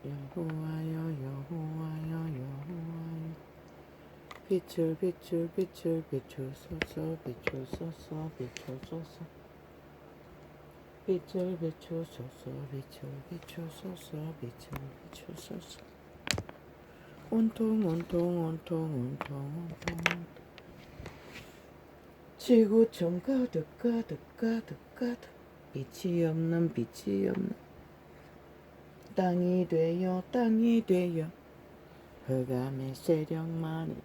여호와여 여호와여 여호와여 빛을 비추소서 비추소서 비추소서 빛을 비추소서 빛을 비추소서 빛을 비추소서 온통 지구촌 가득 빛이 없는 땅이 되어 흑암의 세력만이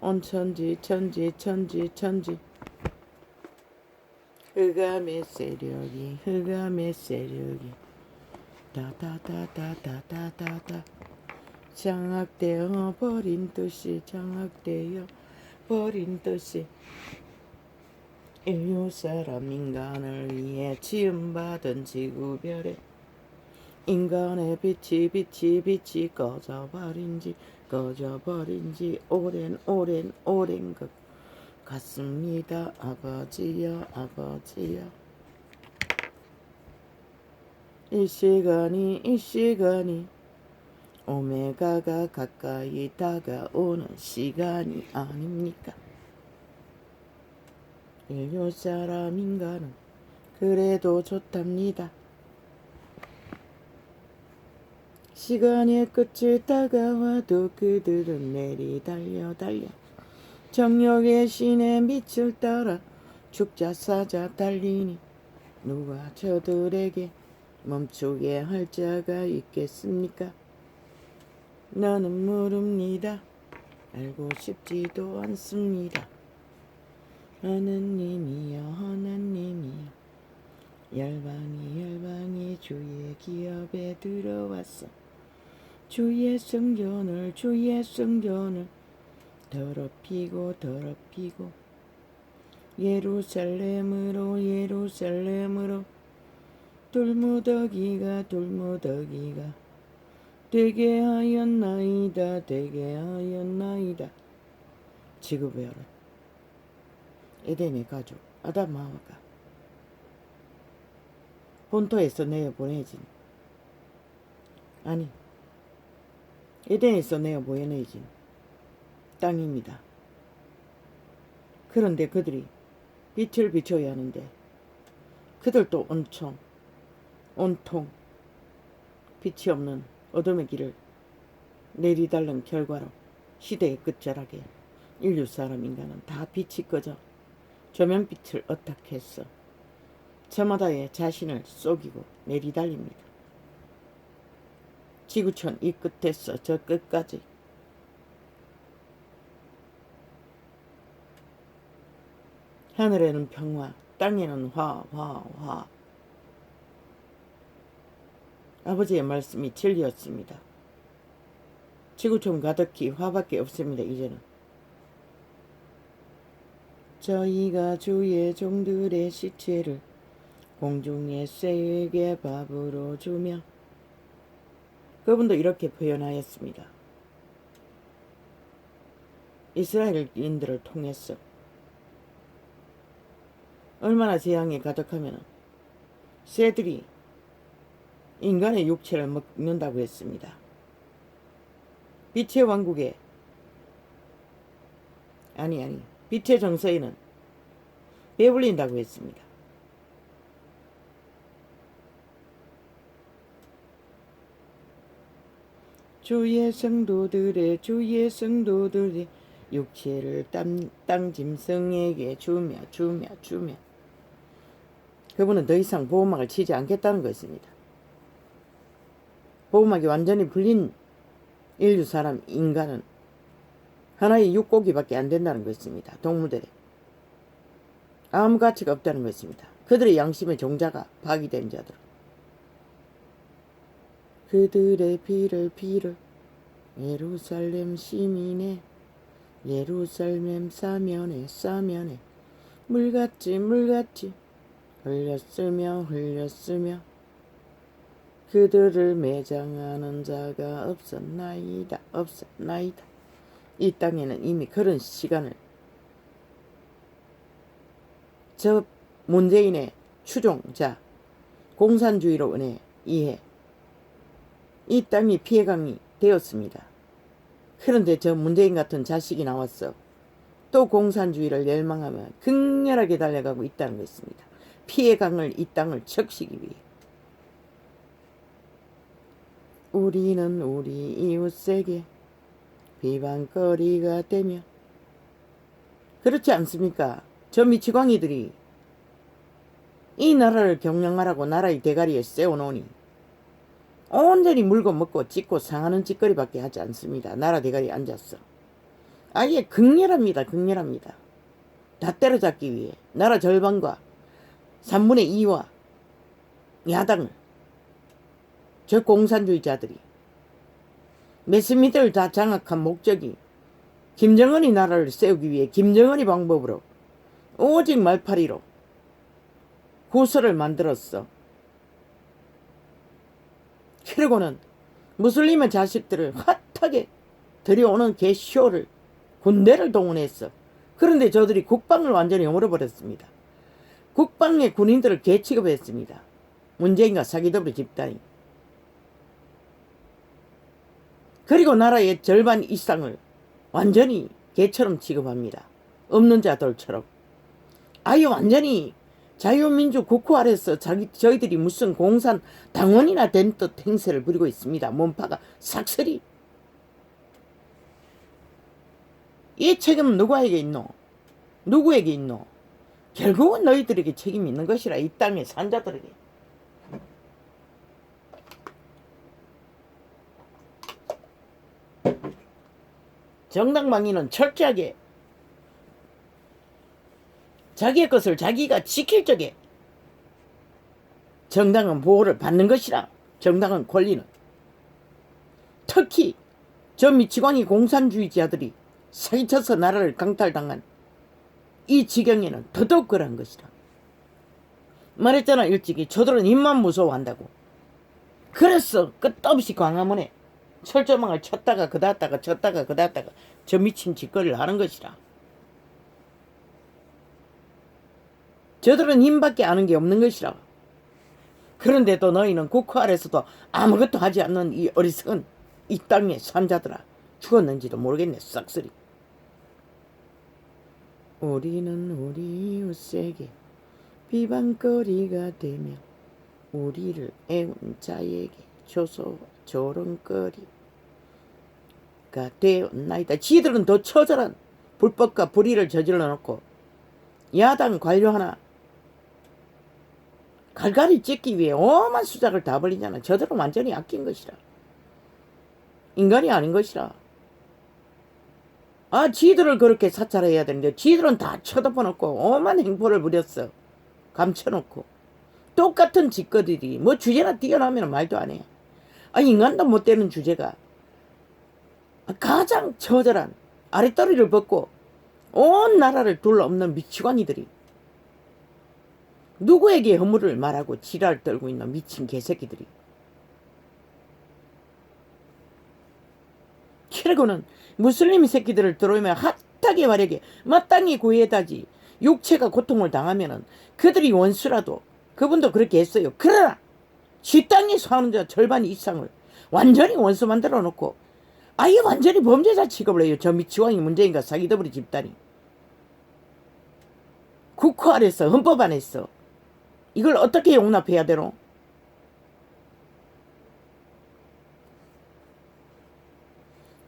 온 천지 흑암의 세력이 다다다다다다다다 장악되어 버린 듯이 인류 사람 인간을 위해 지음받은 지구별에 인간의 빛이 꺼져버린 지 오랜 것 같습니다. 아버지여 이 시간이 오메가가 가까이 다가오는 시간이 아닙니까? 인류 사람 인간은 그래도 좋답니다. 시간의 끝이 다가와도 그들은 내리달려 정욕의 신의 빛을 따라 죽자사자 달리니 누가 저들에게 멈추게 할 자가 있겠습니까? 나는 모릅니다. 알고 싶지도 않습니다. 하나님이여 열방이 주의 기업에 들어왔어. 주의 성전을 더럽히고 예루살렘으로 돌무더기가 되게 하였나이다. 지구별은 에덴의 가족 아담 하와가 본토에서 내어보내진 에덴에서 내어보내진 땅입니다. 그런데 그들이 빛을 비춰야 하는데 그들도 온통 빛이 없는 어둠의 길을 내리달는 결과로 시대의 끝자락에 인류 사람 인간은 다 빛이 꺼져 조명빛을 어탁해서 저마다의 자신을 속이고 내리달립니다. 지구촌 이 끝에서 저 끝까지 하늘에는 평화, 땅에는 화. 아버지의 말씀이 진리였습니다. 지구촌 가득히 화밖에 없습니다. 이제는 저희가 주의 종들의 시체를 공중의 새에게 밥으로 주며 그분도 이렇게 표현하였습니다. 이스라엘인들을 통해서 얼마나 재앙이 가득하면 새들이 인간의 육체를 먹는다고 했습니다. 빛의 왕국에 빛의 정서에는 배불린다고 했습니다. 주의 성도들의 육체를 땅 짐승에게 주며 그분은 더 이상 보호막을 치지 않겠다는 것입니다. 보호막이 완전히 풀린 인류 사람 인간은 하나의 육고기밖에 안 된다는 것입니다. 동물들의 아무 가치가 없다는 것입니다. 그들의 양심의 종자가 파괴된 자들. 그들의 비를 예루살렘 시민의 예루살렘 사면에 물같이 흘렸으며 그들을 매장하는 자가 없었나이다. 이 땅에는 이미 그런 시간을 저 문재인의 추종자 공산주의로 인해 이 땅이 피해강이 되었습니다. 그런데 저 문재인 같은 자식이 나왔어 또 공산주의를 멸망하며 극렬하게 달려가고 있다는 것입니다. 피해강을 이 땅을 적시기 위해 우리는 우리 이웃에게 비방거리가 되며 그렇지 않습니까? 저 미치광이들이 이 나라를 경영하라고 나라의 대가리에 세워놓으니 온전히 물고 먹고 찢고 상하는 짓거리밖에 하지 않습니다. 나라 대가리에 앉았어. 아예 극렬합니다. 다 때려잡기 위해 나라 절반과 3분의 2와 야당을 저 공산주의자들이 매스미들을 다 장악한 목적이 김정은이 나라를 세우기 위해 김정은이 방법으로 오직 말파리로 구설을 만들었어. 그리고는 무슬림의 자식들을 핫하게 들여오는 개쇼를 군대를 동원했어. 그런데 저들이 국방을 완전히 어물어버렸습니다. 국방의 군인들을 개취급했습니다. 문재인과 사기더블 집단이. 그리고 나라의 절반 이상을 완전히 개처럼 취급합니다. 없는 자들처럼. 아예 완전히 자유민주 국호 아래서 저희들이 무슨 공산 당원이나 된 듯 행세를 부리고 있습니다. 몸파가 삭설이. 이 책임은 누구에게 있노? 누구에게 있노? 결국은 너희들에게 책임이 있는 것이라. 이 땅의 산자들에게. 정당방위는 철저하게 자기의 것을 자기가 지킬 적에 정당은 보호를 받는 것이라. 정당은 권리는. 특히 저 미치광이 공산주의자들이 사기쳐서 나라를 강탈당한 이 지경에는 더더욱 그러한 것이라. 말했잖아 일찍이. 저들은 입만 무서워한다고. 그래서 끝없이 광화문에 철조망을 쳤다가 그다았다가 쳤다가 그다았다가 저 미친 짓거리를 하는 것이라. 저들은 힘밖에 아는 게 없는 것이라. 그런데도 너희는 국호 아래서도 아무것도 하지 않는 이 어리석은 이 땅의 산자들아. 죽었는지도 모르겠네. 싹쓸이. 우리는 우리 이웃에게 비방거리가 되며 우리를 애운 자에게 조롱거리가 되었나이다. 지들은 더 처절한 불법과 불의를 저질러 놓고 야당 관료 하나 갈갈이 찢기 위해 오만 수작을 다 벌리잖아. 저들은 완전히 아낀 것이라. 인간이 아닌 것이라. 지들을 그렇게 사찰해야 되는데 지들은 다 쳐다봐놓고 오만 행포를 부렸어. 감춰놓고. 똑같은 짓거리들이 뭐 주제나 뛰어나면 말도 안 해. 인간도 못 되는 주제가 가장 처절한 아랫도리를 벗고 온 나라를 둘러엎는 미치광이들이 누구에게 허물을 말하고 지랄 떨고 있는 미친 개새끼들이. 그리고는 무슬림 새끼들을 들어오면 핫하게 말하게 마땅히 구해다지. 육체가 고통을 당하면은 그들이 원수라도 그분도 그렇게 했어요. 그러나 지 땅에 사는 자 절반 이상을 완전히 원수 만들어 놓고 아예 완전히 범죄자 취급을 해요. 저 미치광이 문재인과 사기더블이 집단이. 국호 아래서 헌법 안에서 이걸 어떻게 용납해야 되노?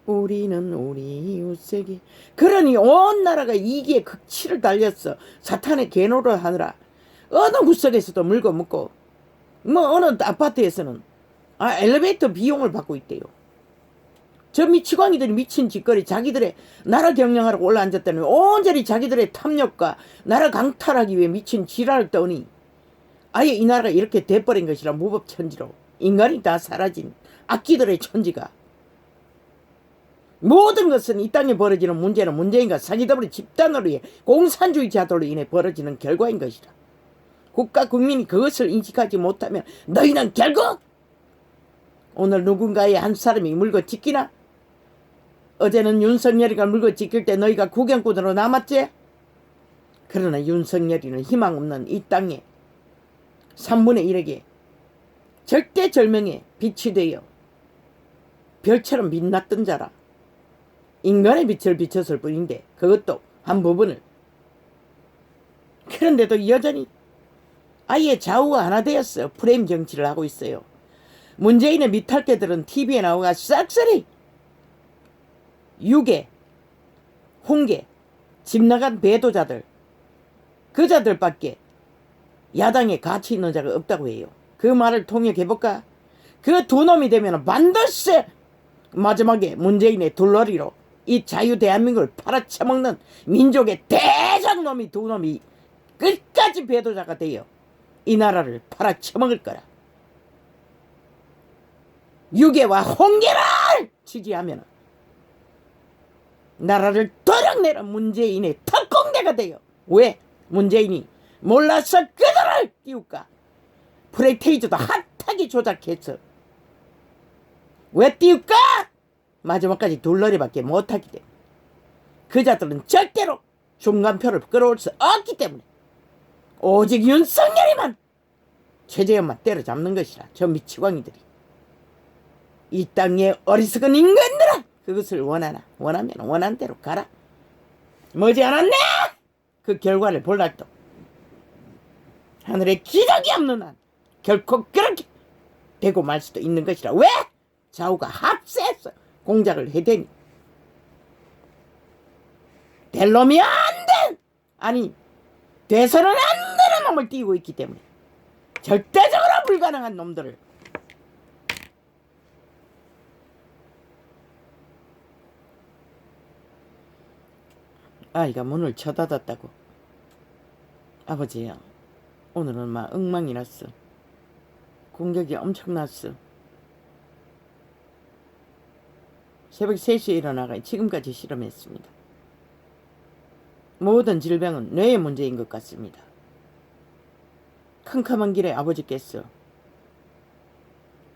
우리는 우리 이웃에게. 그러니 온 나라가 이기의 극치를 달렸어. 사탄의 개노를 하느라 어느 구석에서도 물고 먹고 뭐 어느 아파트에서는 엘리베이터 비용을 받고 있대요. 저 미치광이들이 미친 짓거리 자기들의 나라 경영하러 올라앉았다니 온전히 자기들의 탐욕과 나라 강탈하기 위해 미친 지랄을 떠니 아예 이 나라가 이렇게 돼버린 것이라. 무법천지로. 인간이 다 사라진 악기들의 천지가 모든 것은 이 땅에 벌어지는 문제는 문재인과 사기더블의 집단으로의 공산주의자들로 인해 벌어지는 결과인 것이다. 국가 국민이 그것을 인식하지 못하면 너희는 결국 오늘 누군가의 한 사람이 물고 지키나? 어제는 윤석열이가 물고 지킬 때 너희가 구경꾼으로 남았지? 그러나 윤석열이는 희망 없는 이 땅에 3분의 1에게 절대절명의 빛이 되어 별처럼 빛났던 자라. 인간의 빛을 비쳤을 뿐인데 그것도 한 부분을. 그런데도 여전히 아예 좌우가 하나 되었어. 프레임 정치를 하고 있어요. 문재인의 미탈개들은 TV에 나오가 싹쓸이 유괴, 홍계, 집 나간 배도자들, 그 자들밖에 야당에 가치 있는 자가 없다고 해요. 그 말을 통역해볼까? 그 두 놈이 되면 반드시 마지막에 문재인의 둘러리로 이 자유 대한민국을 팔아쳐먹는 민족의 대장놈이 두 놈이 끝까지 배도자가 되어 이 나라를 팔아쳐먹을 거라. 유괴와 홍계를 지지하면 나라를 도려내는 문재인의 특공대가 되어. 왜? 문재인이 몰라서 그들을 띄울까? 프레테이즈도 핫하게 조작했어. 왜 띄울까? 마지막까지 둘러리밖에 못하기 때문에. 그 자들은 절대로 중간표를 끌어올 수 없기 때문에 오직 윤석열이만 최재형만 때려잡는 것이라. 저 미치광이들이 이 땅의 어리석은 인간들아, 그것을 원하나? 원하면 원한 대로 가라. 머지않았네. 그 결과를 볼 날도 하늘에 기적이 없는 한 결코 그렇게 되고 말 수도 있는 것이라. 왜? 좌우가 합세해서 공작을 해대니 될 놈이 안 된, 아니 돼서는 안 되는 놈을 띄우고 있기 때문에 절대적으로 불가능한 놈들을 아이가 문을 쳐닫았다고. 아버지야, 오늘은 막 엉망이 났어. 공격이 엄청났어. 새벽 3시에 일어나가 지금까지 실험했습니다. 모든 질병은 뇌의 문제인 것 같습니다. 캄캄한 길에 아버지께서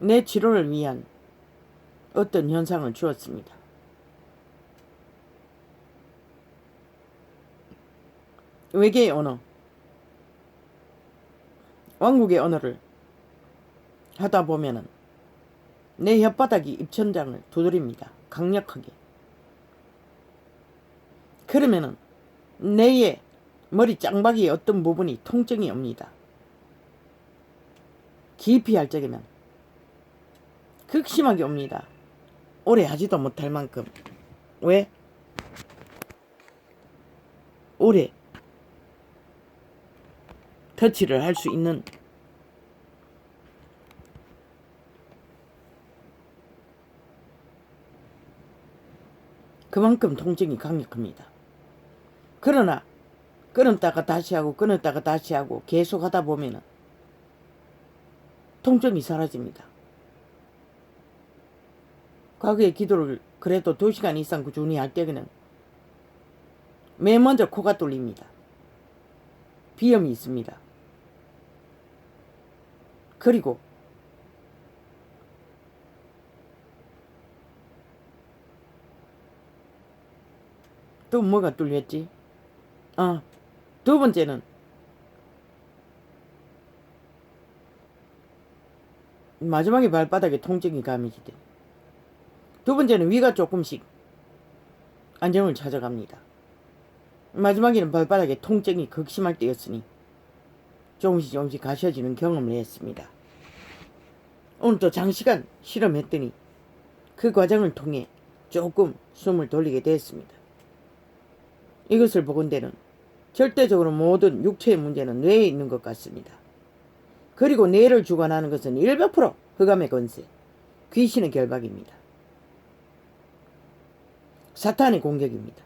내 치료를 위한 어떤 현상을 주었습니다. 외계의 언어, 왕국의 언어를 하다 보면은 내 혓바닥이 입천장을 두드립니다. 강력하게. 그러면은 뇌의 머리 짱박이의 어떤 부분이 통증이 옵니다. 깊이 할 적이면 극심하게 옵니다. 오래 하지도 못할 만큼. 왜? 오래 터치를 할 수 있는 그만큼 통증이 강력합니다. 그러나 끊었다가 다시 하고 끊었다가 다시 하고 계속 하다 보면은 통증이 사라집니다. 과거에 기도를 그래도 2시간 이상 꾸준히 할 때는 맨 먼저 코가 뚫립니다. 비염이 있습니다. 그리고 또 뭐가 뚫렸지? 두 번째는 마지막에 발바닥에 통증이 감지돼. 두 번째는 위가 조금씩 안정을 찾아갑니다. 마지막에는 발바닥에 통증이 극심할 때였으니 조금씩 가셔지는 경험을 했습니다. 오늘 또 장시간 실험했더니 그 과정을 통해 조금 숨을 돌리게 됐습니다. 이것을 보건대는 절대적으로 모든 육체의 문제는 뇌에 있는 것 같습니다. 그리고 뇌를 주관하는 것은 100% 흑암의 권세, 귀신의 결박입니다. 사탄의 공격입니다.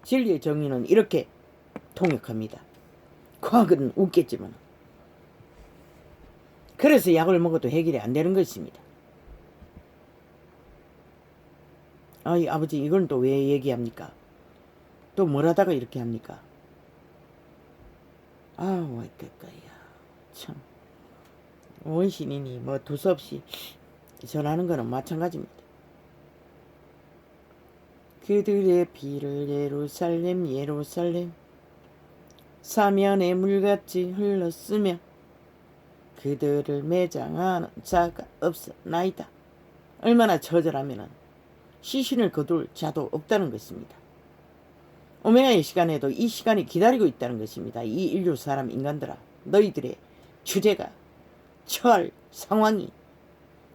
진리의 정의는 이렇게 통역합니다. 과학은 웃겠지만 그래서 약을 먹어도 해결이 안 되는 것입니다. 아이 아버지 이건 또 왜 얘기합니까? 또 뭘 하다가 이렇게 합니까? 아우 어떡거야 참. 원신이니 뭐 두서없이 전하는 거는 마찬가지입니다. 그들의 피를 예루살렘 예루살렘 사면의 물같이 흘렀으며 그들을 매장하는 자가 없었나이다. 얼마나 처절하면은 시신을 거둘 자도 없다는 것입니다. 오메가의 시간에도 이 시간이 기다리고 있다는 것입니다. 이 인류 사람 인간들아, 너희들의 주제가 처할 상황이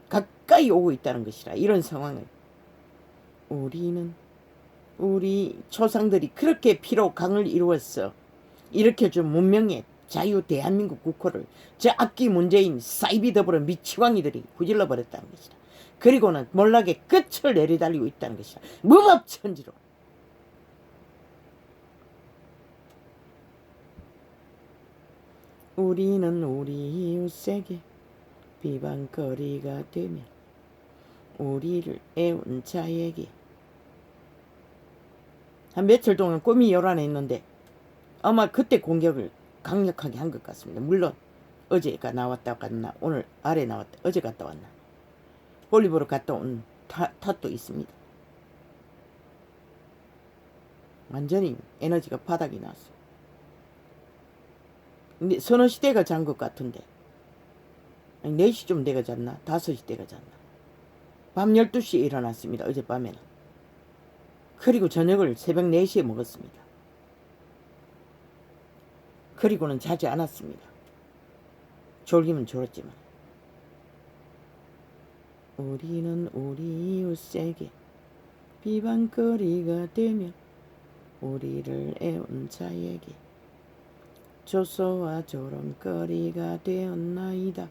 가까이 오고 있다는 것이라. 이런 상황을 우리 조상들이 그렇게 피로 강을 이루었어 일으켜준 문명의 자유 대한민국 국호를 저 악기 문재인 사이비 더불어 미치광이들이 후질러 버렸다는 것이다. 그리고는 몰락의 끝을 내리달리고 있다는 것이다. 무법천지로. 우리는 우리 이웃에게 비방거리가 되며 우리를 애운 자에게. 한 며칠 동안 꿈이 요란해 있는데 아마 그때 공격을 강력하게 한 것 같습니다. 물론 어제가 나왔다 갔나 오늘 아래 나왔다 어제 갔다 왔나 볼리보로 갔다 온 탓도 있습니다. 완전히 에너지가 바닥이 났어. 근데 서너 시대가 잔 것 같은데 4시쯤 돼가 잤나 5시 때가 잤나 밤 12시에 일어났습니다. 어젯밤에는. 그리고 저녁을 새벽 4시에 먹었습니다. 그리고는 자지 않았습니다. 졸기면 졸았지만. 우리는 우리 이웃에게 비방거리가 되며 우리를 애운 자에게 조소와 조롱거리가 되었나이다.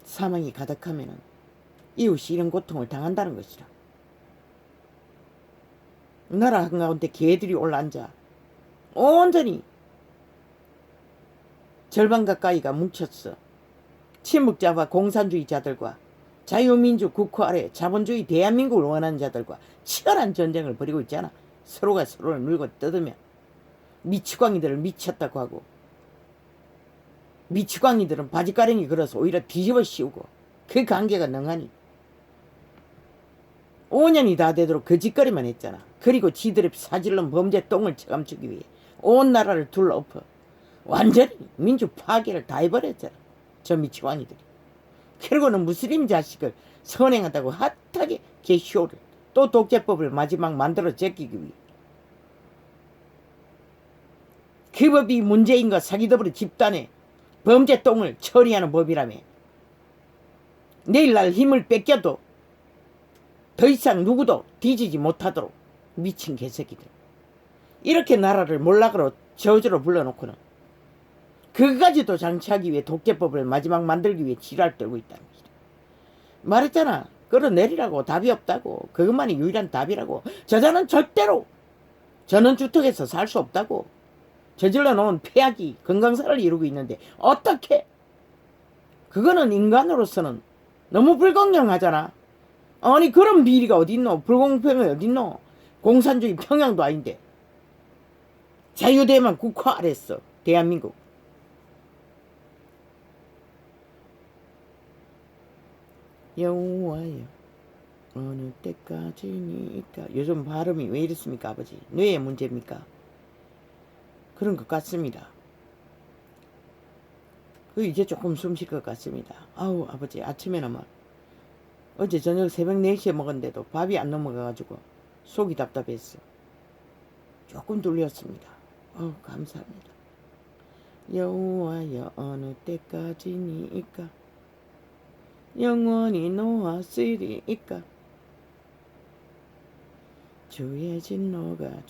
사망이 가득하면 이웃이 이런 고통을 당한다는 것이라. 나라 한가운데 개들이 올라앉아 온전히 절반 가까이가 뭉쳤어. 친묵자와 공산주의자들과 자유민주 국호 아래 자본주의 대한민국을 원하는 자들과 치열한 전쟁을 벌이고 있잖아. 서로가 서로를 물고 뜯으며 미치광이들을 미쳤다고 하고 미치광이들은 바지가랭이 걸어서 오히려 뒤집어 씌우고 그 관계가 능하니 5년이 다 되도록 거짓거리만 했잖아. 그리고 지들의 사질론 범죄 똥을 체감추기 위해 온 나라를 둘러엎어 완전히 민주 파괴를 다 해버렸잖아. 저 미치광이들이. 그리고는 무슬림 자식을 선행한다고 핫하게 개쇼를 또 독재법을 마지막 만들어 제끼기 위해 그 법이 문재인과 사기더불어 집단의 범죄 똥을 처리하는 법이라며. 내일날 힘을 뺏겨도 더 이상 누구도 뒤지지 못하도록 미친 개새끼들. 이렇게 나라를 몰락으로 저주로 불러놓고는 그까지도 장치하기 위해 독재법을 마지막 만들기 위해 지랄 떨고 있다는 것이다. 말했잖아. 끌어내리라고. 답이 없다고. 그것만이 유일한 답이라고. 저자는 절대로 전원주택에서 살 수 없다고. 저질러 놓은 폐악이 건강사를 이루고 있는데 어떻게? 그거는 인간으로서는 너무 불공정하잖아. 아니 그런 비리가 어딨노? 불공평이 어딨노? 공산주의 평양도 아닌데. 자유대만 국호 아랬어. 대한민국. 여호와여 어느 때까지니까. 요즘 발음이 왜 이렇습니까 아버지? 뇌의 문제입니까? 그런 것 같습니다. 이제 조금 숨 쉴 것 같습니다. 아우 아버지 아침에는 막 어제 저녁 새벽 4시에 먹었는데도 밥이 안 넘어가가지고 속이 답답했어. 조금 돌렸습니다. 감사합니다. 여호와여 어느 때까지니까 영원히 놓았으리이까. 주의 진노가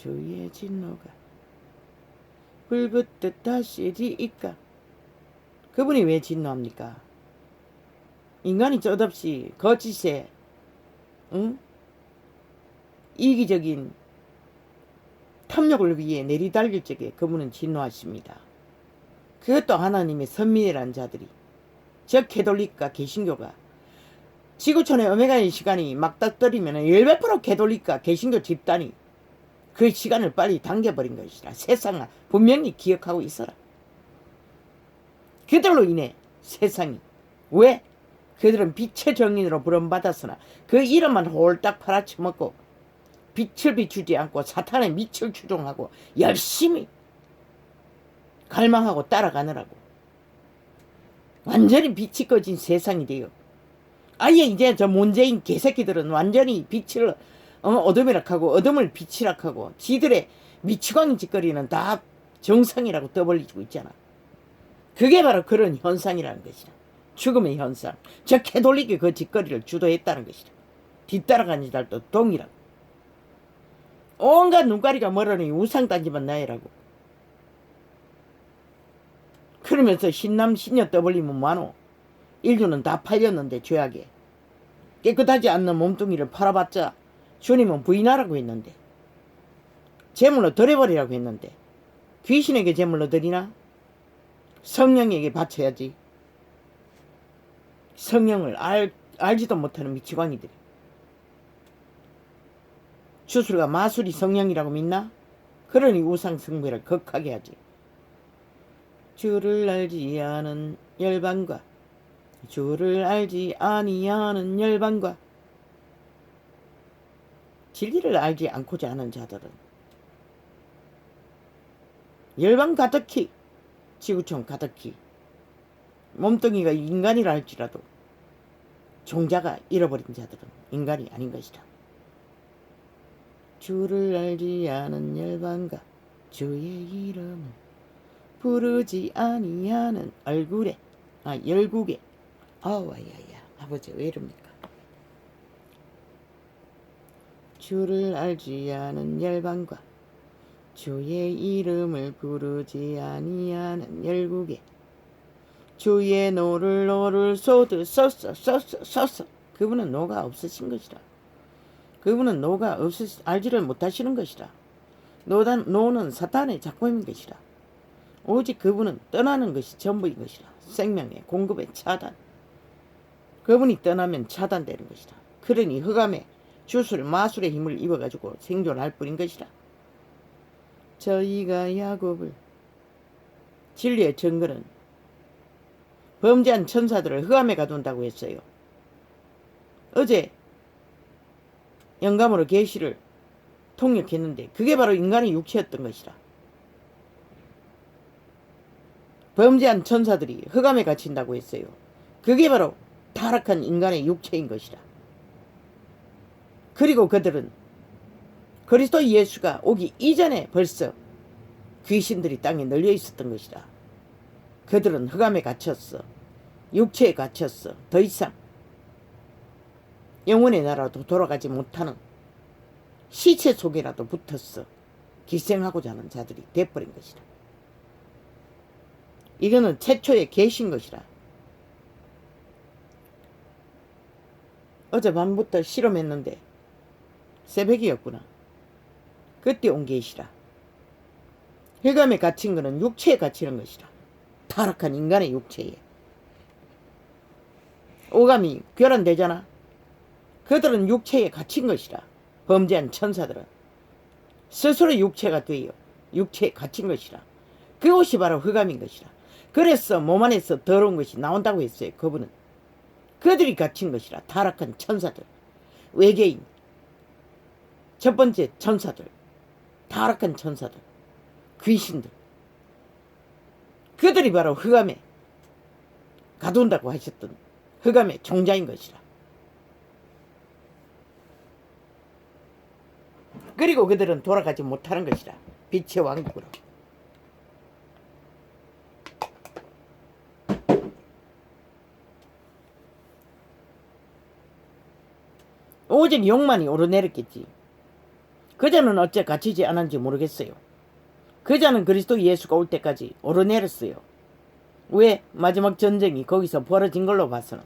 불붙듯 하시리이까. 그분이 왜 진노합니까? 인간이 쩌없이 거짓에 이기적인 탐욕을 위해 내리달릴 적에 그분은 진노하십니다. 그것도 하나님의 선민이라는 자들이, 저 캐톨릭과 개신교가 지구촌의 오메가의 시간이 막닥뜨리면 100% 캐톨릭과 개신교 집단이 그 시간을 빨리 당겨버린 것이라. 세상아, 분명히 기억하고 있어라. 그들로 인해 세상이, 왜? 그들은 빛의 정인으로 부름받았으나 그 이름만 홀딱 팔아쳐먹고 빛을 비추지 않고 사탄의 밑을 추종하고 열심히 갈망하고 따라가느라고 완전히 빛이 꺼진 세상이 돼요. 아예 이제 저 문재인 개새끼들은 완전히 빛을 어둠이라 하고 어둠을 빛이라 하고 지들의 미치광이 짓거리는 다 정상이라고 떠벌리고 있잖아. 그게 바로 그런 현상이라는 것이다. 죽음의 현상. 저 캐톨릭이 그 짓거리를 주도했다는 것이다. 뒤따라가는 자들도 동일하고. 온갖 눈가리가 멀어니 우상단지만 나이라고. 그러면서 신남 신녀 떠벌리면 뭐하노? 인류는 다 팔렸는데 죄악에. 깨끗하지 않는 몸뚱이를 팔아봤자 주님은 부인하라고 했는데, 제물로 드려버리라고 했는데, 귀신에게 제물로 드리나? 성령에게 바쳐야지. 성령을 알지도 못하는 미치광이들이. 주술과 마술이 성령이라고 믿나? 그러니 우상숭배를 극하게 하지. 주를 알지 않은 열방과 주를 알지 아니하는 열방과 진리를 알지 않고자 하는 자들은 열방 가득히, 지구촌 가득히 몸뚱이가 인간이라 할지라도 종자가 잃어버린 자들은 인간이 아닌 것이다. 주를 알지 않은 열방과 주의 이름을 부르지 아니하는 열국에 아와야야 아버지 왜 이럽니까? 주를 알지 않은 열방과 주의 이름을 부르지 아니하는 열국에 주의 노를 쏟으소서. 그분은 노가 없으신 것이라. 그분은 노가 알지를 못하시는 것이라. 노는 사탄의 작품인 것이라. 오직 그분은 떠나는 것이 전부인 것이라. 생명의 공급의 차단. 그분이 떠나면 차단되는 것이라. 그러니 흑암에 주술 마술의 힘을 입어가지고 생존할 뿐인 것이라. 저희가 야곱을, 진리의 증거는 범죄한 천사들을 흑암에 가둔다고 했어요. 어제 영감으로 계시를 통역했는데 그게 바로 인간의 육체였던 것이라. 범죄한 천사들이 흑암에 갇힌다고 했어요. 그게 바로 타락한 인간의 육체인 것이라. 그리고 그들은 그리스도 예수가 오기 이전에 벌써 귀신들이 땅에 널려 있었던 것이라. 그들은 흑암에 갇혔어. 육체에 갇혔어. 더 이상 영혼의 나라도 돌아가지 못하는 시체 속에라도 붙었어. 기생하고자 하는 자들이 돼버린 것이라. 이거는 최초의 계신 것이라. 어젯밤부터 실험했는데 새벽이었구나. 그때 온 계시라. 흑암에 갇힌 것은 육체에 갇히는 것이라. 타락한 인간의 육체에. 오감이 교란되잖아. 그들은 육체에 갇힌 것이라. 범죄한 천사들은 스스로 육체가 되어 육체에 갇힌 것이라. 그것이 바로 흑암인 것이라. 그래서 몸 안에서 더러운 것이 나온다고 했어요. 그분은 그들이 갇힌 것이라. 타락한 천사들, 외계인, 첫 번째 천사들, 타락한 천사들, 귀신들, 그들이 바로 흑암에 가둔다고 하셨던 흑암의 종자인 것이라. 그리고 그들은 돌아가지 못하는 것이라. 빛의 왕국으로. 오직 욕만이 오르내렸겠지. 그자는 어째 갇히지 않았는지 모르겠어요. 그자는 그리스도 예수가 올 때까지 오르내렸어요. 왜? 마지막 전쟁이 거기서 벌어진 걸로 봐서는.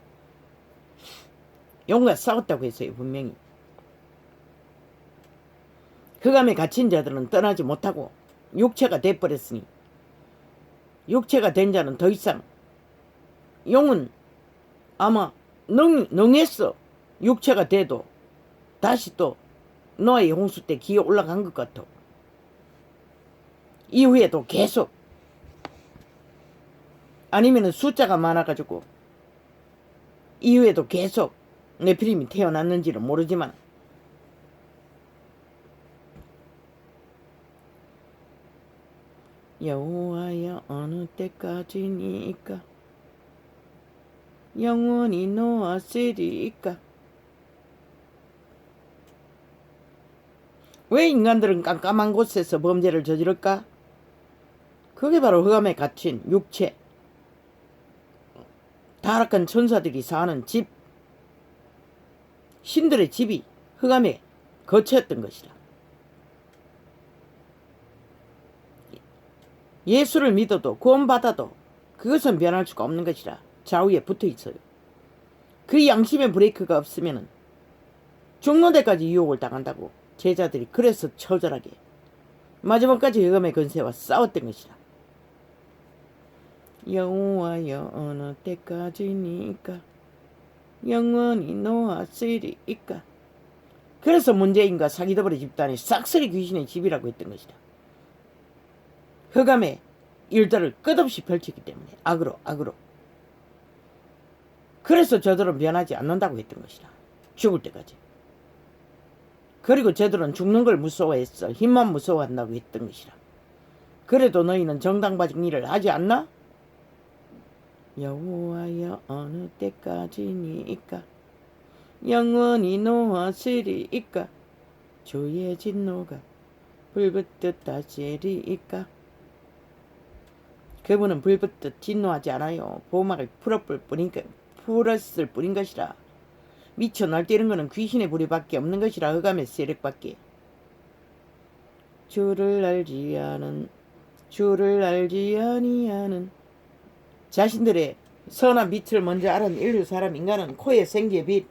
용과 싸웠다고 했어요. 분명히. 흑암에 갇힌 자들은 떠나지 못하고 육체가 돼버렸으니 육체가 된 자는 더 이상 영은 아마 능했어. 육체가 돼도 다시 또 노아의 홍수 때 기어 올라간 것 같아. 이후에도 계속 아니면은 숫자가 많아가지고 이후에도 계속 네피림이 태어났는지는 모르지만 여호와여 어느 때까지니까 영원히 놓았으리까. 왜 인간들은 깜깜한 곳에서 범죄를 저지를까? 그게 바로 흑암에 갇힌 육체, 타락한 천사들이 사는 집, 신들의 집이 흑암에 거처였던 것이다. 예수를 믿어도 구원받아도 그것은 변할 수가 없는 것이라. 좌우에 붙어 있어요. 그 양심의 브레이크가 없으면 죽는 데까지 유혹을 당한다고 제자들이 그래서 처절하게 마지막까지 흑암의 권세와 싸웠던 것이라. 여호와여 어느 때까지니까 영원히 놓았으리까. 그래서 문재인과 사기더벌의 집단이 싹쓸이 귀신의 집이라고 했던 것이다. 흑암의 일들을 끝없이 펼치기 때문에 악으로. 그래서 저들은 변하지 않는다고 했던 것이다. 죽을 때까지. 그리고 저들은 죽는 걸 무서워했어. 힘만 무서워한다고 했던 것이다. 그래도 너희는 정당받은 일을 하지 않나? 여호와여 어느 때까지니까 영원히 놓았으리까. 주의 진노가 불붙듯 다스리까. 그분은 불붙듯 진노하지 않아요. 보호막을 풀었을 뿐인 것이라. 미쳐 날뛰는 것은 귀신의 부리밖에 없는 것이라. 흑암의 세력밖에. 주를 알지 아니하는 자신들의 선한 빛을 먼저 알은 인류 사람 인간은 코에 생기의 빛,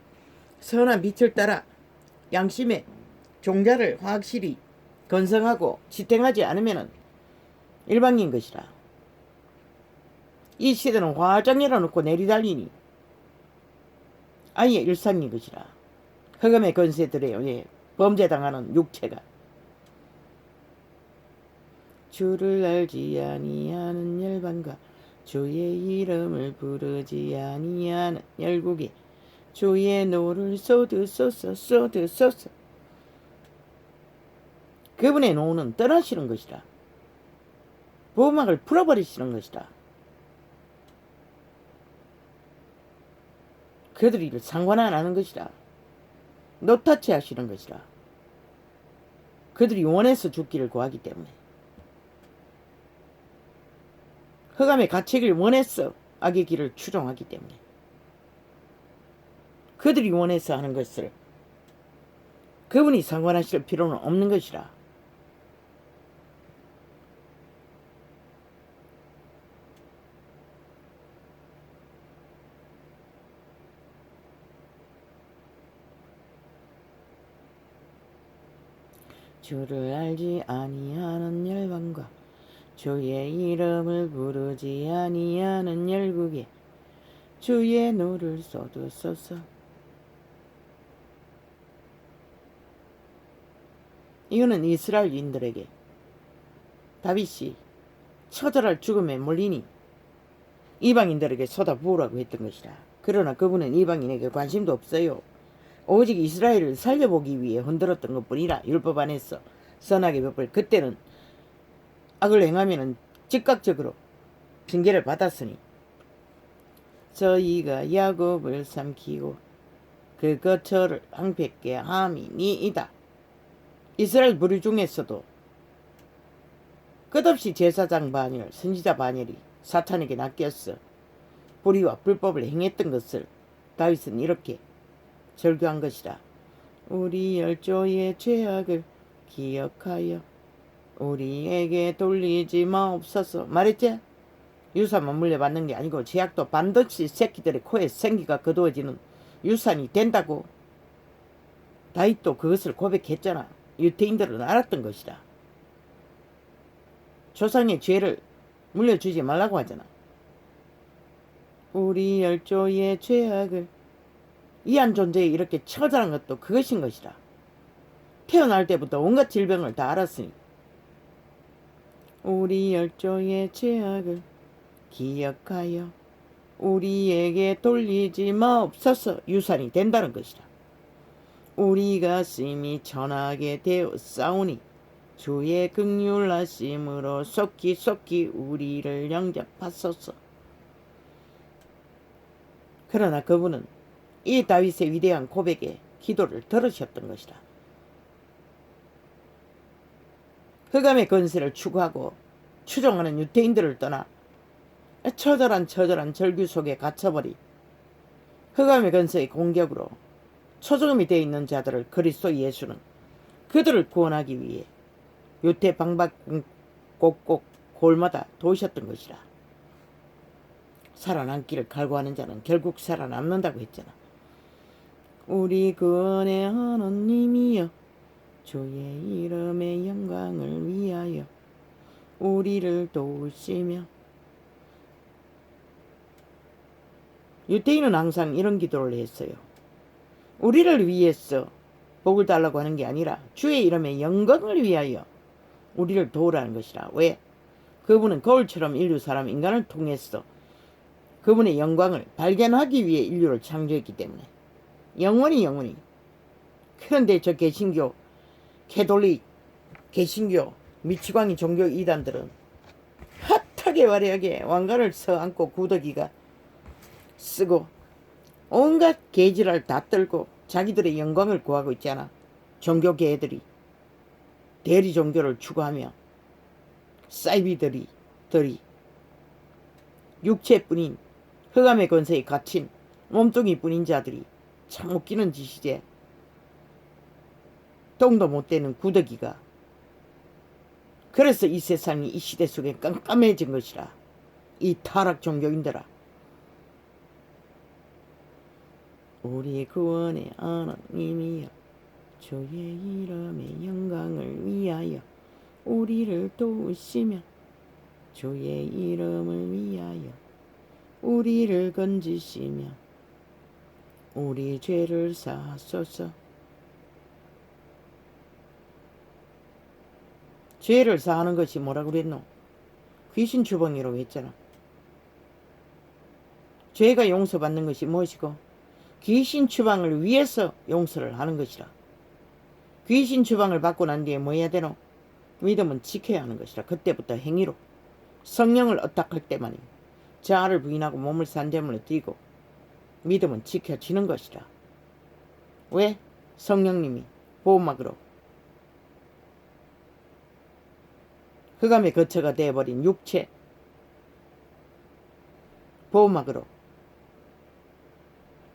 선한 빛을 따라 양심의 종자를 확실히 건성하고 지탱하지 않으면 일방인 것이라. 이 시대는 활짝 열어놓고 내리달리니 아예 일상인 것이라. 흑암의 권세들에 의해 범죄당하는 육체가 주를 알지 아니하는 열방과 주의 이름을 부르지 아니하는 열국에 주의 노를 쏟으소서. 그분의 노는 떠나시는 것이라. 보호막을 풀어버리시는 것이라. 그들이 이를 상관 안 하는 것이라. 노타치 하시는 것이라. 그들이 원해서 죽기를 구하기 때문에. 흑암에 갇히길 원했어. 악의 길을 추종하기 때문에. 그들이 원해서 하는 것을 그분이 상관하실 필요는 없는 것이라. 주를 알지 아니하는 열방과 주의 이름을 부르지 아니하는 열국에 주의 노를 쏟으소서. 이거는 이스라엘인들에게 다윗이 처절할 죽음에 몰리니 이방인들에게 쏟아부으라고 했던 것이라. 그러나 그분은 이방인에게 관심도 없어요. 오직 이스라엘을 살려보기 위해 흔들었던 것뿐이라. 율법 안에서 선악의 법을 그때는 악을 행하면 즉각적으로 징계를 받았으니 저희가 야곱을 삼키고 그 거처를 황폐케 함이니이다. 이스라엘 무리 중에서도 끝없이 제사장 반열, 선지자 반열이 사탄에게 낚였어 불의와 불법을 행했던 것을 다윗은 이렇게 절규한 것이라. 우리 열조의 죄악을 기억하여 우리에게 돌리지 마옵소서. 말했지? 유산만 물려받는 게 아니고 죄악도 반드시 새끼들의 코에 생기가 거두어지는 유산이 된다고. 다윗도 그것을 고백했잖아. 유태인들은 알았던 것이다. 조상의 죄를 물려주지 말라고 하잖아. 우리 열조의 죄악을 이한 존재에 이렇게 처절한 것도 그것인 것이라. 태어날 때부터 온갖 질병을 다 알았으니 우리 열조의 죄악을 기억하여 우리에게 돌리지 마옵소서. 유산이 된다는 것이라. 우리 가슴이 천하게 되었사오니 주의 긍휼하심으로 속히 우리를 영접하소서. 그러나 그분은 이 다윗의 위대한 고백에 기도를 들으셨던 것이라. 흑암의 권세를 추구하고 추종하는 유대인들을 떠나 처절한 절규 속에 갇혀버리 흑암의 권세의 공격으로 초조금이 되어 있는 자들을 그리스도 예수는 그들을 구원하기 위해 유태 방박 곳곳 골마다 도우셨던 것이라. 살아남기를 갈구하는 자는 결국 살아남는다고 했잖아. 우리 구원의 하나님이여 주의 이름의 영광을 위하여 우리를 도우시며. 유대인은 항상 이런 기도를 했어요. 우리를 위해서 복을 달라고 하는 게 아니라 주의 이름의 영광을 위하여 우리를 도우라는 것이라. 왜? 그분은 거울처럼 인간을 통해서 그분의 영광을 발견하기 위해 인류를 창조했기 때문에 영원히. 그런데 저 개신교, 캐톨릭, 개신교, 미치광이 종교 이단들은 핫하게 화려하게 왕관을 서안고 구더기가 쓰고 온갖 개지랄 다 떨고 자기들의 영광을 구하고 있잖아. 종교계들이 대리 종교를 추구하며 사이비들이 육체뿐인 흑암의 권세에 갇힌 몸뚱이뿐인 자들이 참 웃기는 짓이지. 똥도 못 되는 구더기가. 그래서 이 세상이 이 시대 속에 깜깜해진 것이라. 이 타락 종교인들아. 우리 구원의 하나님이여 주의 이름의 영광을 위하여 우리를 도우시며 주의 이름을 위하여 우리를 건지시며 우리 죄를 사하소서. 죄를 사하는 것이 뭐라고 그랬노? 귀신 주범이라고 했잖아. 죄가 용서받는 것이 무엇이고 귀신 추방을 위해서 용서를 하는 것이라. 귀신 추방을 받고 난 뒤에 뭐 해야 되노? 믿음은 지켜야 하는 것이라. 그때부터 행위로 성령을 어탁할 때만이 자아를 부인하고 몸을 산재물에 드리고 믿음은 지켜지는 것이라. 왜? 성령님이 보호막으로 흑암의 거처가 되어버린 육체 보호막으로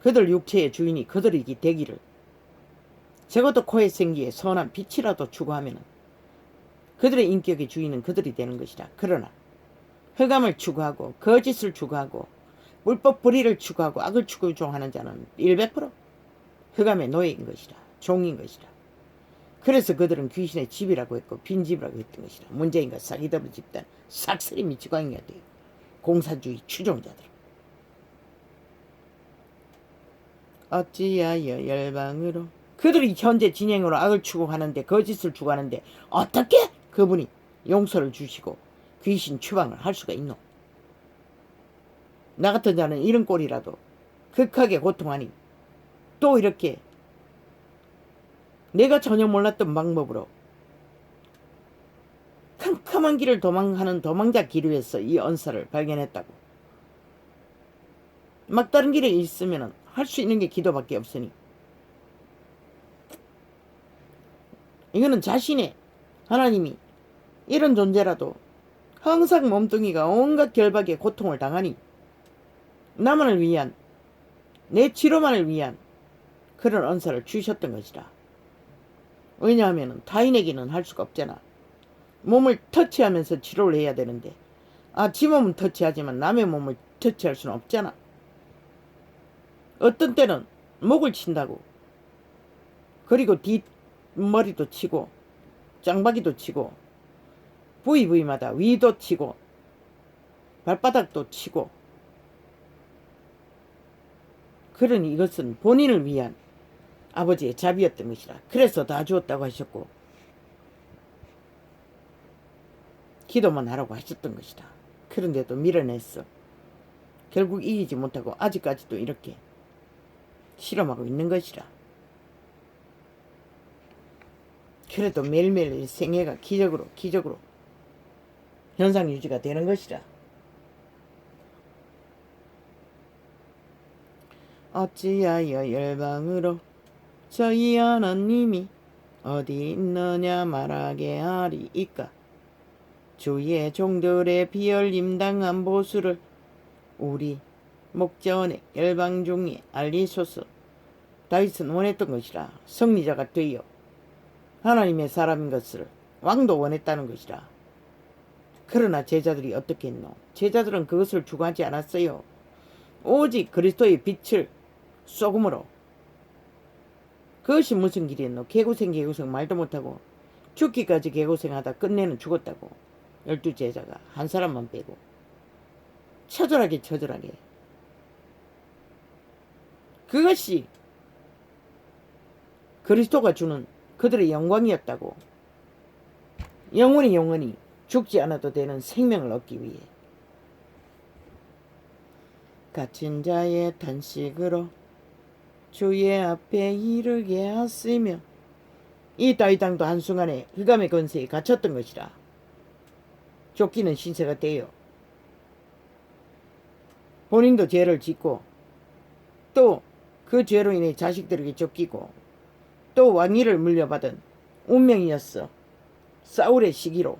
그들 육체의 주인이 그들이 되기를 적어도 코에 생기에 선한 빛이라도 추구하면 그들의 인격의 주인은 그들이 되는 것이라. 그러나 흑암을 추구하고 거짓을 추구하고 불법 불의를 추구하고 악을 추구하는 자는 100% 흑암의 노예인 것이라. 종인 것이라. 그래서 그들은 귀신의 집이라고 했고 빈집이라고 했던 것이라. 문재인과 사기더블 집단 싹쓸이 미치광이가 돼요. 공산주의 추종자들. 어찌하여 열방으로 그들이 현재 진행으로 악을 추구하는데 거짓을 추구하는데 어떻게 그분이 용서를 주시고 귀신 추방을 할 수가 있노? 나 같은 자는 이런 꼴이라도 극하게 고통하니 또 이렇게 내가 전혀 몰랐던 방법으로 캄캄한 길을 도망하는 도망자 기류에서 이 언사를 발견했다고. 막다른 길에 있으면 할 수 있는 게 기도밖에 없으니 이거는 자신의 하나님이 이런 존재라도 항상 몸뚱이가 온갖 결박의 고통을 당하니 나만을 위한 내 치료만을 위한 그런 언사를 주셨던 것이라. 왜냐하면 타인에게는 할 수가 없잖아. 몸을 터치하면서 치료를 해야 되는데 지 몸은 터치하지만 남의 몸을 터치할 수는 없잖아. 어떤 때는 목을 친다고. 그리고 뒷머리도 치고 짱박이도 치고 부위마다 위도 치고 발바닥도 치고, 그러니 이것은 본인을 위한 아버지의 자비였던 것이라. 그래서 다 주었다고 하셨고 기도만 하라고 하셨던 것이다. 그런데도 밀어냈어. 결국 이기지 못하고 아직까지도 이렇게 실험하고 있는 것이라. 그래도 매일매일 생애가 기적으로 현상 유지가 되는 것이라. 어찌하여 열방으로 저희 하나님이 어디 있느냐 말하게 하리이까. 주의 종들의 비열림 당한 보수를 우리 목전에 열방 중에 알리소서. 다윗은 원했던 것이라. 승리자가 되어 하나님의 사람인 것을 왕도 원했다는 것이라. 그러나 제자들이 어떻게 했노? 제자들은 그것을 추구하지 않았어요. 오직 그리스도의 빛을 소금으로. 그것이 무슨 길이었노? 개고생 말도 못하고 죽기까지 개고생하다 끝내는 죽었다고. 12제자가 한 사람만 빼고 처절하게 그것이 그리스도가 주는 그들의 영광이었다고. 영원히 죽지 않아도 되는 생명을 얻기 위해. 갇힌 자의 탄식으로 주의 앞에 이르게 하시며. 이 다윗 왕도 한순간에 흑암의 권세에 갇혔던 것이라. 쫓기는 신세가 되어 본인도 죄를 짓고 또 그 죄로 인해 자식들에게 쫓기고 또 왕위를 물려받은 운명이었어. 사울의 시기로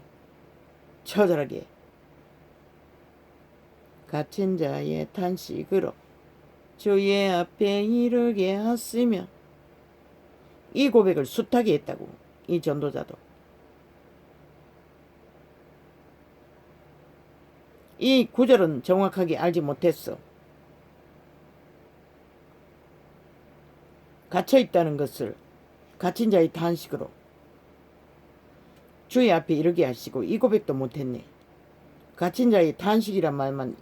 처절하게 갇힌 자의 탄식으로 주의 앞에 이르게 하시며. 이 고백을 숱하게 했다고. 이 전도자도. 이 구절은 정확하게 알지 못했어. 갇혀있다는 것을 갇힌 자의 탄식으로 주의 앞에 이르게 하시고 이 고백도 못했네. 갇힌 자의 탄식이란 말만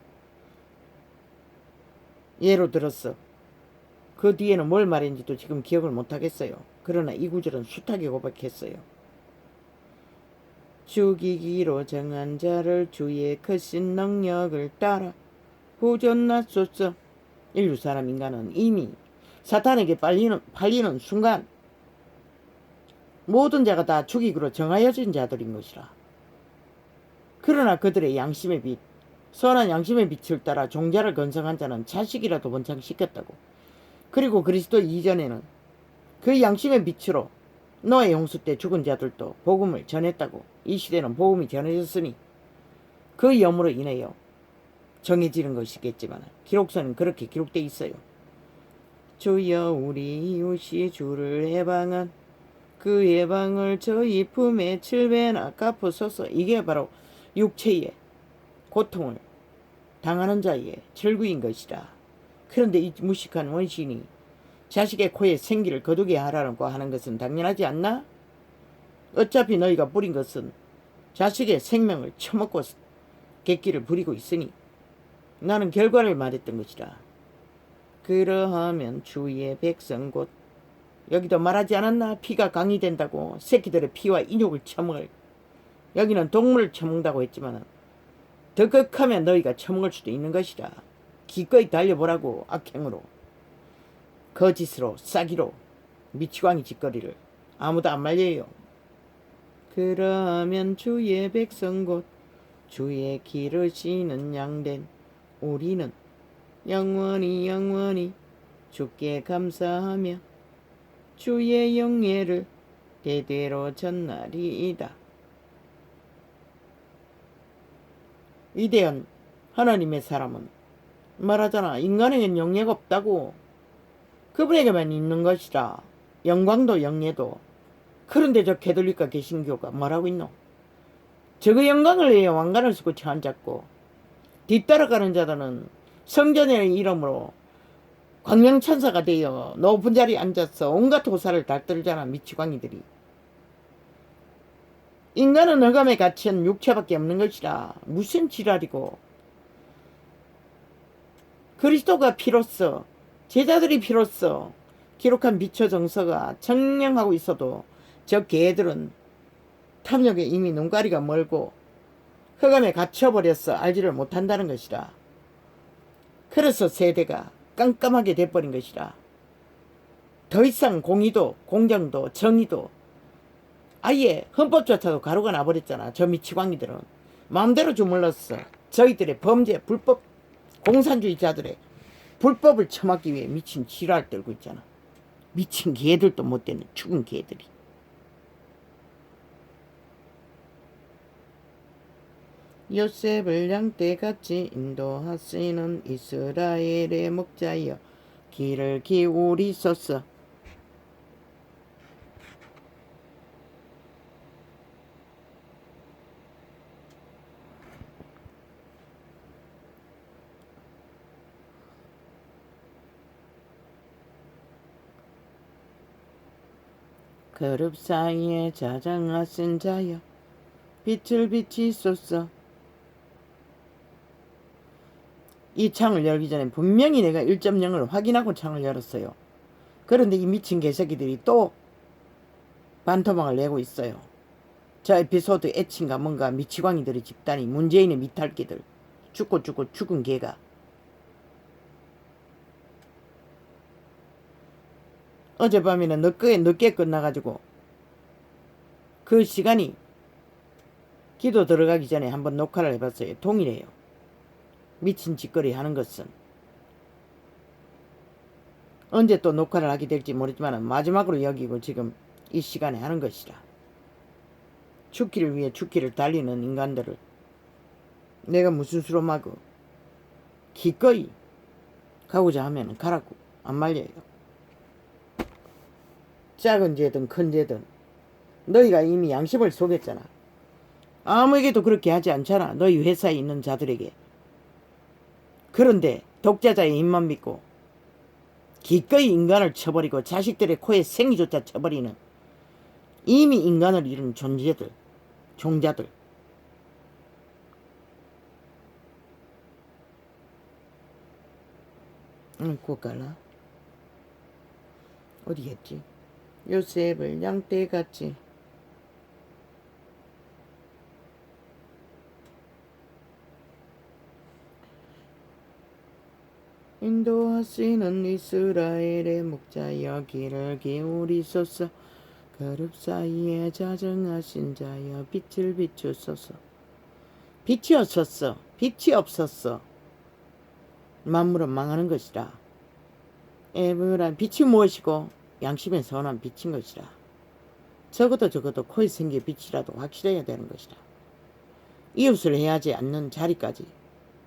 예로 들었어. 그 뒤에는 뭘 말했는지도 지금 기억을 못하겠어요. 그러나 이 구절은 숱하게 고백했어요. 죽이기로 정한 자를 주의 크신 능력을 따라 후존나소서. 인류 사람 인간은 이미 사탄에게 팔리는 순간 모든 자가 다 죽이기로 정하여진 자들인 것이라. 그러나 그들의 양심의 빛, 선한 양심의 빛을 따라 종자를 건성한 자는 자식이라도 번창시켰다고. 그리고 그리스도 이전에는 그 양심의 빛으로 노아의 홍수 때 죽은 자들도 복음을 전했다고. 이 시대는 복음이 전해졌으니 그 염으로 인하여 정해지는 것이겠지만 기록서는 그렇게 기록되어 있어요. 주여 우리 이웃이 주를 해방한 그 해방을 저희 품에 7배나 갚으소서. 이게 바로 육체의 고통을 당하는 자의 절구인 것이라. 그런데 이 무식한 원신이 자식의 코에 생기를 거두게 하라고 하는 것은 당연하지 않나? 어차피 너희가 부린 것은 자식의 생명을 처먹고 객기를 부리고 있으니 나는 결과를 말했던 것이라. 그러하면 주의 백성 곧, 여기도 말하지 않았나? 피가 강이 된다고. 새끼들의 피와 인육을 처먹을. 여기는 동물을 처먹는다고 했지만 더 극하면 너희가 처먹을 수도 있는 것이라. 기꺼이 달려보라고. 악행으로, 거짓으로, 싸기로, 미치광이 짓거리를 아무도 안 말려요. 그러면 주의 백성 곧 주의 기르시는 양된 우리는 영원히 주께 감사하며 주의 영예를 대대로 전하리이다. 위대한 하나님의 사람은 말하잖아. 인간에겐 영예가 없다고. 그분에게만 있는 것이라. 영광도 영예도. 그런데 저 개돌리과 개신교가 뭐라고 있노? 저그 영광을 위해 왕관을 쓰고 처앉았고 뒤따라가는 자들은 성전의 이름으로 광명천사가 되어 높은 자리에 앉아서 온갖 호사를 달떨잖아. 미치광이들이. 인간은 흑암에 갇힌 육체밖에 없는 것이라. 무슨 지랄이고. 그리스도가 피로써 제자들이 피로써 기록한 비처 정서가 청량하고 있어도 저 개들은 탐욕에 이미 눈가리가 멀고 흑암에 갇혀버렸어 알지를 못한다는 것이라. 그래서 세대가 깜깜하게 돼버린 것이라. 더 이상 공의도 공정도 정의도 아예 헌법조차도 가루가 나버렸잖아. 저 미치광이들은 마음대로 주물렀어. 저희들의 범죄 불법 공산주의자들의 불법을 처막기 위해 미친 지랄 떨고 있잖아. 미친 개들도 못 되는 죽은 개들이. 요셉을 양떼같이 인도하시는 이스라엘의 목자여 귀를 기울이소서. 그룹 사이에 자장하신 자여 빛을 비치소서. 이 창을 열기 전에 분명히 내가 1.0을 확인하고 창을 열었어요. 그런데 이 미친 개새끼들이 또 반토막을 내고 있어요. 저 에피소드 애칭가 뭔가 미치광이들의 집단이 문재인의 미탈기들 죽고 죽은 개가 어젯밤에는 늦게 끝나가지고 그 시간이 기도 들어가기 전에 한번 녹화를 해봤어요. 동일해요. 미친 짓거리 하는 것은 언제 또 녹화를 하게 될지 모르지만 마지막으로 여기고 지금 이 시간에 하는 것이라. 죽기를 위해 죽기를 달리는 인간들을 내가 무슨 수로 막어. 기꺼이 가고자 하면 가라고 안 말려요. 작은 죄든 큰 죄든 너희가 이미 양심을 속였잖아. 아무에게도 그렇게 하지 않잖아. 너희 회사에 있는 자들에게. 그런데 독자자의 입만 믿고 기꺼이 인간을 쳐버리고 자식들의 코에 생이조차 쳐버리는 이미 인간을 잃은 존재들, 종자들. 꽃갈라 어디겠지? 요셉을 양떼같이 인도하시는 이스라엘의 목자여 귀를 기울이소서. 그룹 사이에 자정하신 자여 빛을 비추소서. 빛이 없었어. 빛이 없었어. 만물은 망하는 것이라. 에브라 빛이 무엇이고 양심의 선한 빛인 것이라. 적어도 코에 생긴 빛이라도 확실해야 되는 것이라. 이웃을 해하지 않는 자리까지,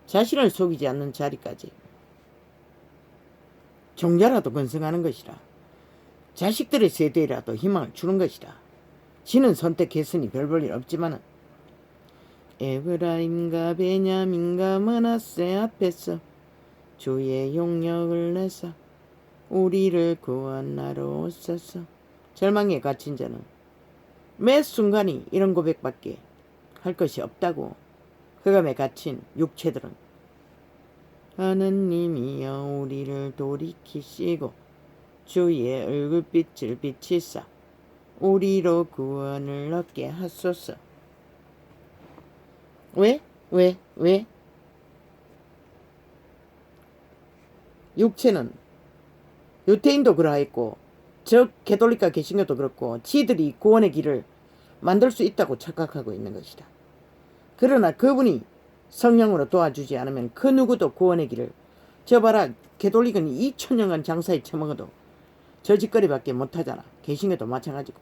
자신을 속이지 않는 자리까지 종자라도 건성하는 것이라. 자식들의 세대라도 희망을 주는 것이라. 지는 선택했으니 별 볼 일 없지만은 에브라임과 베냐민과 므낫세 앞에서 주의 용력을 내사 우리를 구원하러 오소서. 절망에 갇힌 자는 매 순간이 이런 고백밖에 할 것이 없다고. 흑암에 갇힌 육체들은 하느님이여 우리를 돌이키시고 주의 얼굴빛을 비치사 우리로 구원을 얻게 하소서. 왜? 육체는 유태인도 그러하였고 저 개돌리카 개신교도 그렇고 지들이 구원의 길을 만들 수 있다고 착각하고 있는 것이다. 그러나 그분이 성령으로 도와주지 않으면 그 누구도 구원의 길을, 저 봐라 개돌리카는 2000년간 장사에 처먹어도 저 짓거리밖에 못하잖아. 개신교도 마찬가지고.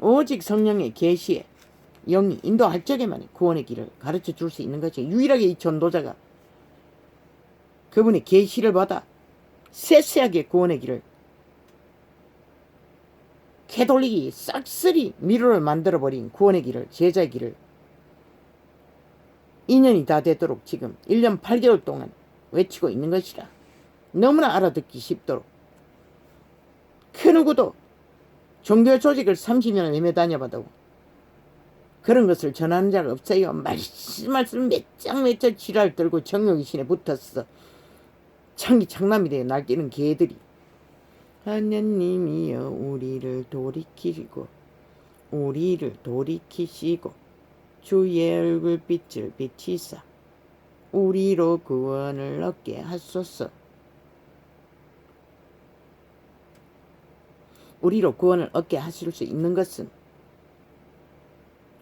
오직 성령의 계시에 영이 인도할 적에만 구원의 길을 가르쳐 줄 수 있는 것이 유일하게 이 전도자가 그분의 계시를 받아 세세하게 구원의 길을 캐돌릭이 싹쓸이 미로를 만들어버린 구원의 길을, 제자의 길을 2년이 다 되도록 지금 1년 8개월 동안 외치고 있는 것이라. 너무나 알아듣기 쉽도록. 그 누구도 종교 조직을 30년을 내며 다녀봐도 그런 것을 전하는 자가 없어요. 말씀 몇 장 몇 장 지랄 들고 정욕의 신에 붙었어. 창남이 되어 날뛰는 개들이. 하나님이여 우리를 돌이키시고 주의 얼굴빛을 비치사 우리로 구원을 얻게 하소서. 우리로 구원을 얻게 하실 수 있는 것은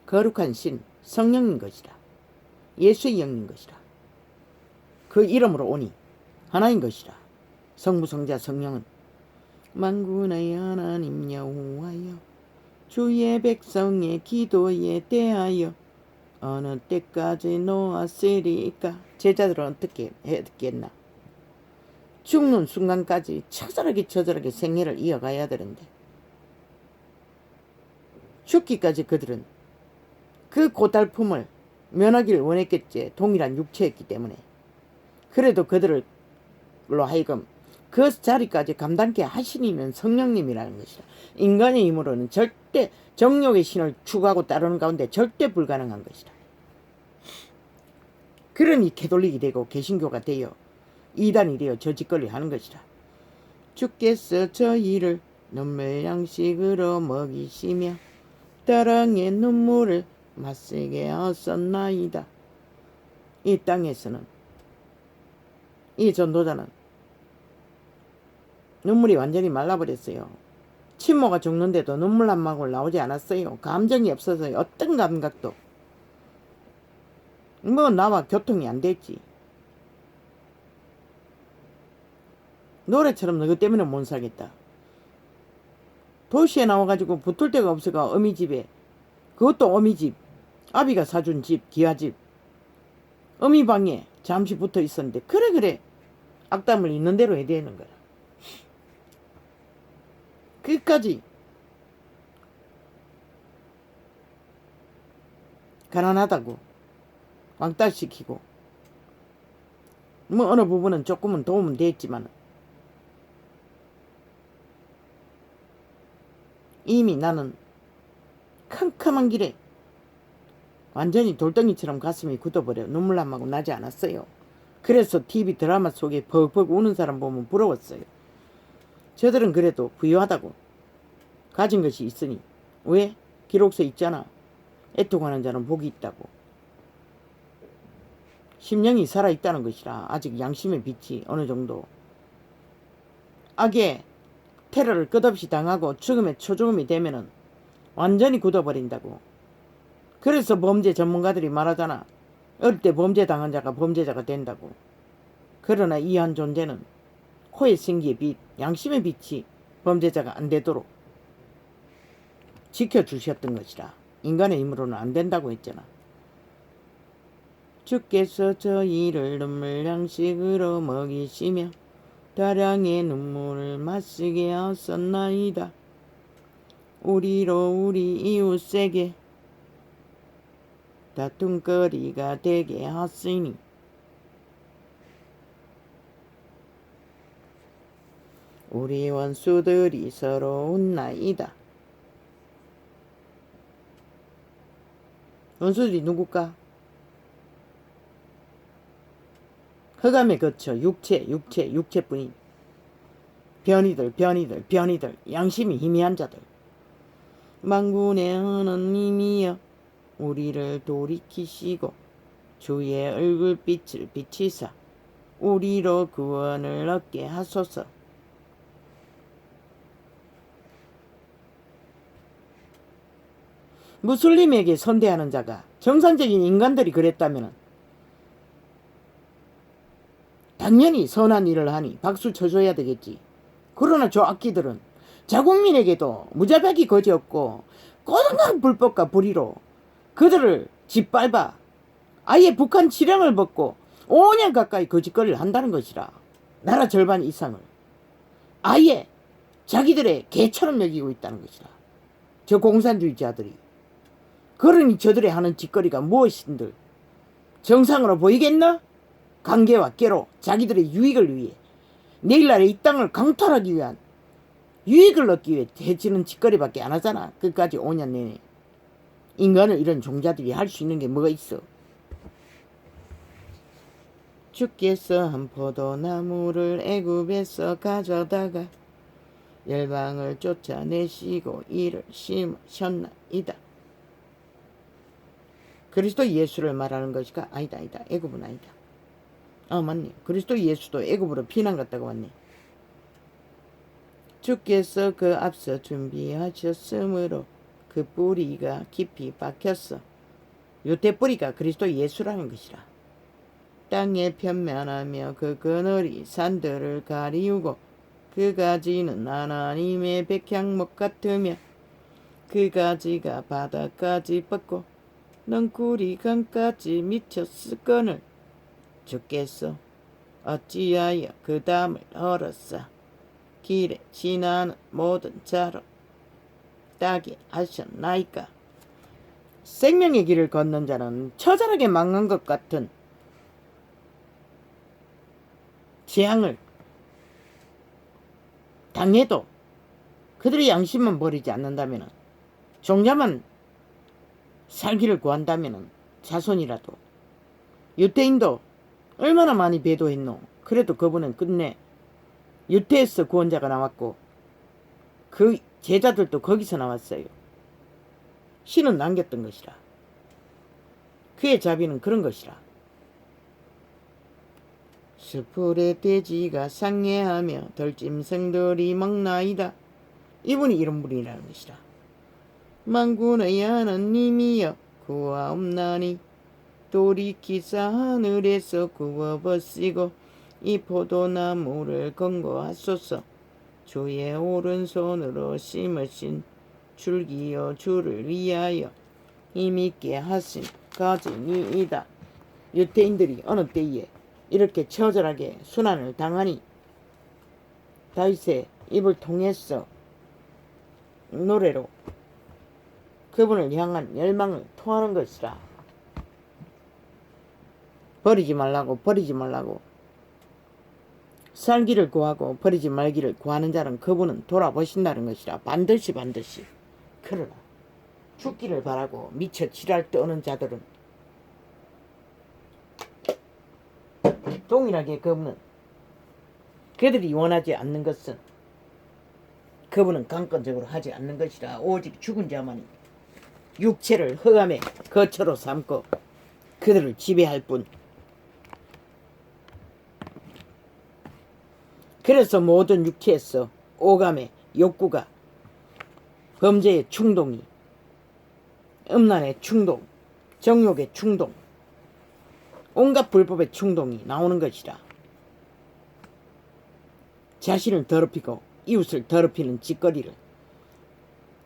거룩한 신 성령인 것이라. 예수의 영인 것이라. 그 이름으로 오니 하나인 것이라. 성부 성자 성령은 만군의 하나님 여호와여 주의 백성의 기도에 대하여 어느 때까지 놓았으리까. 제자들은 어떻게 했겠나. 죽는 순간까지 처절하게 생애를 이어가야 되는데 죽기까지 그들은 그 고달픔을 면하기를 원했겠지. 동일한 육체였기 때문에. 그래도 그들로 하여금 그 자리까지 감당케 하시니는 성령님이라는 것이다. 인간의 힘으로는 절대 정욕의 신을 추구하고 따르는 가운데 절대 불가능한 것이다. 그러니 캐톨릭이 되고 개신교가 되어 이단이 되어 저짓거리 하는 것이다. 주께서 저희를 눈물 양식으로 먹이시며 따랑의 눈물을 맛세게 하셨나이다. 이 땅에서는 이 전도자는 눈물이 완전히 말라버렸어요. 친모가 죽는데도 눈물 한 방울 나오지 않았어요. 감정이 없어서요. 어떤 감각도. 뭐 나와 교통이 안 됐지. 노래처럼 너희 때문에 못 살겠다. 도시에 나와가지고 붙을 데가 없어가 어미집에, 그것도 어미집, 아비가 사준 집, 기와집, 어미방에 잠시 붙어 있었는데 그래 악담을 있는 대로 해야 되는 거야. 끝까지 가난하다고 왕따시키고 뭐 어느 부분은 조금은 도움은 됐지만 이미 나는 캄캄한 길에 완전히 돌덩이처럼 가슴이 굳어버려 눈물 한 방울 나지 않았어요. 그래서 TV 드라마 속에 벅벅 우는 사람 보면 부러웠어요. 저들은 그래도 부유하다고 가진 것이 있으니 왜? 기록서 있잖아. 애통하는 자는 복이 있다고. 심령이 살아있다는 것이라. 아직 양심의 빛이 어느 정도. 악의 테러를 끝없이 당하고 죽음의 초죽음이 되면은 완전히 굳어버린다고. 그래서 범죄 전문가들이 말하잖아. 어릴 때 범죄 당한 자가 범죄자가 된다고. 그러나 이 한 존재는 코의 생기의 빛, 양심의 빛이 범죄자가 안 되도록 지켜주셨던 것이라. 인간의 힘으로는 안 된다고 했잖아. 주께서 저희를 눈물 양식으로 먹이시며 다량의 눈물을 마시게 하셨나이다. 우리로 우리 이웃에게 다툼거리가 되게 하시니 우리 원수들이 서러운나이다. 원수들이 누굴까? 흑암에 거쳐 육체뿐인 변이들 양심이 희미한 자들. 만군의 하나님이여 우리를 돌이키시고 주의 얼굴빛을 비치사 우리로 구원을 얻게 하소서. 무슬림에게 선대하는 자가 정상적인 인간들이 그랬다면 당연히 선한 일을 하니 박수 쳐줘야 되겠지. 그러나 저 악기들은 자국민에게도 무자백이 거지없고 꼬등한 불법과 불의로 그들을 짓밟아 아예 북한 치령을 벗고 5년 가까이 거짓거리를 한다는 것이라. 나라 절반 이상을 아예 자기들의 개처럼 여기고 있다는 것이라. 저 공산주의자들이. 그러니 저들이 하는 짓거리가 무엇인들 정상으로 보이겠나? 관계와 깨로 자기들의 유익을 위해 내일날에 이 땅을 강탈하기 위한 유익을 얻기 위해 해치는 짓거리밖에 안 하잖아. 끝까지 5년 내내. 인간을 이런 종자들이 할 수 있는 게 뭐가 있어? 주께서 한 포도나무를 애굽에서 가져다가 열방을 쫓아내시고 이를 심으셨나이다. 그리스도 예수를 말하는 것이가? 아니다. 애굽은 아니다. 맞네. 그리스도 예수도 애굽으로 피난 갔다고 왔네. 주께서 그 앞서 준비하셨으므로 그 뿌리가 깊이 박혔어. 요때 뿌리가 그리스도 예수라는 것이라. 땅에 편면하며 그 그늘이 산들을 가리우고 그 가지는 하나님의 백향목 같으며 그 가지가 바다까지 뻗고 넝쿨이 강까지 미쳤을거늘 주께서 어찌하여 그 담을 헐었사 길에 지나는 모든 자로 따게 하셨나이까. 생명의 길을 걷는 자는 처절하게 망한 것 같은 재앙을 당해도 그들의 양심만 버리지 않는다면, 종자만 살기를 구한다면, 자손이라도, 유태인도 얼마나 많이 배도했노. 그래도 그분은 끝내 유태에서 구원자가 나왔고 그 제자들도 거기서 나왔어요. 신은 남겼던 것이라. 그의 자비는 그런 것이라. 수풀의 돼지가 상해하며 들짐승들이 먹나이다. 이분이 이런 분이라는 것이라. 만군의 하나님이여 구하옵나니 돌이키사 하늘에서 구워버시고 이 포도나무를 건거하소서. 주의 오른손으로 심으신 줄기여 주를 위하여 힘있게 하신 가지니이다. 유태인들이 어느 때에 이렇게 처절하게 순환을 당하니 다윗의 입을 통해서 노래로 그분을 향한 열망을 토하는 것이라. 버리지 말라고 살기를 구하고 버리지 말기를 구하는 자는 그분은 돌아보신다는 것이라. 반드시 그러나 죽기를 바라고 미쳐 지랄 떠는 자들은 동일하게 그분은 그들이 원하지 않는 것은 그분은 강권적으로 하지 않는 것이라. 오직 죽은 자만이 육체를 흑암의 거처로 삼고 그들을 지배할 뿐. 그래서 모든 육체에서 오감의 욕구가, 범죄의 충동이, 음란의 충동, 정욕의 충동, 온갖 불법의 충동이 나오는 것이라. 자신을 더럽히고 이웃을 더럽히는 짓거리를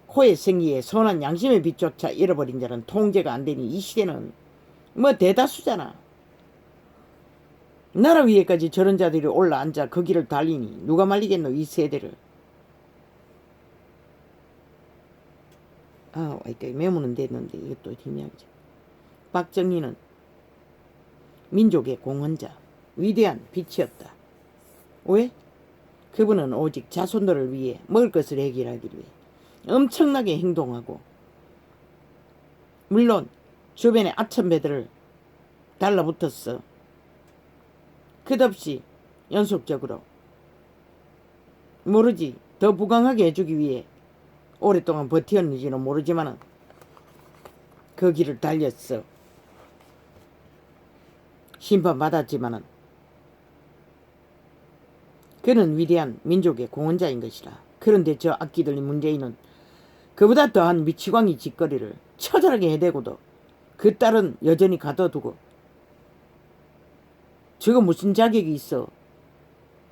코의 생기에 선한 양심의 빛조차 잃어버린 자는 통제가 안 되니 이 시대는 뭐 대다수잖아. 나라 위에까지 저런 자들이 올라앉아 그 길을 달리니 누가 말리겠노 이 세대를. 메모는 됐는데 이것도 희미하죠. 박정희는 민족의 공헌자, 위대한 빛이었다. 왜? 그분은 오직 자손들을 위해 먹을 것을 해결하기 위해 엄청나게 행동하고, 물론 주변에 아첨배들을 달라붙었어. 끝없이 연속적으로 모르지 더 부강하게 해주기 위해 오랫동안 버티었는지는 모르지만 그 길을 달렸어. 심판받았지만은 그는 위대한 민족의 공헌자인 것이라. 그런데 저 악기 들린 문재인은 그보다 더한 미치광이 짓거리를 처절하게 해대고도 그 딸은 여전히 가둬두고, 저거 무슨 자격이 있어.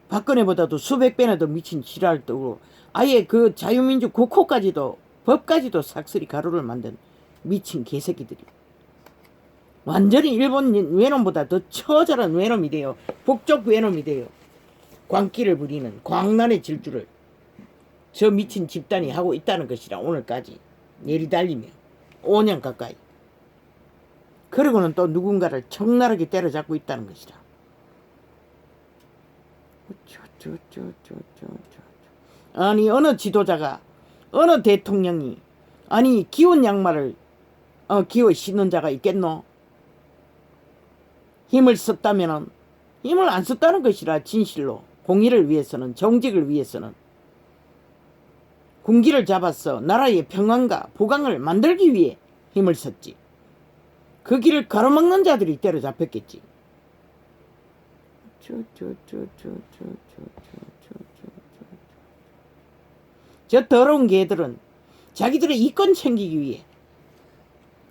박근혜보다도 수백 배나 더 미친 지랄을 떠고 아예 그 자유민주 국호까지도 법까지도 삭슬이 가루를 만든 미친 개새끼들이 완전히 일본 외놈보다 더 처절한 외놈이 돼요. 북쪽 외놈이 돼요. 광기를 부리는 광란의 질주를 저 미친 집단이 하고 있다는 것이라. 오늘까지 내리달리며 5년 가까이. 그러고는 또 누군가를 적나라하게 때려잡고 있다는 것이라. 아니 어느 지도자가, 어느 대통령이, 아니 기운 양말을 기어 씻는 자가 있겠노? 힘을 썼다면은 힘을 안 썼다는 것이라. 진실로 공의를 위해서는, 정직을 위해서는, 군기를 잡아서 나라의 평안과 보강을 만들기 위해 힘을 썼지. 그 길을 가로막는 자들이 때려잡혔겠지. 저 더러운 개들은 자기들의 이권 챙기기 위해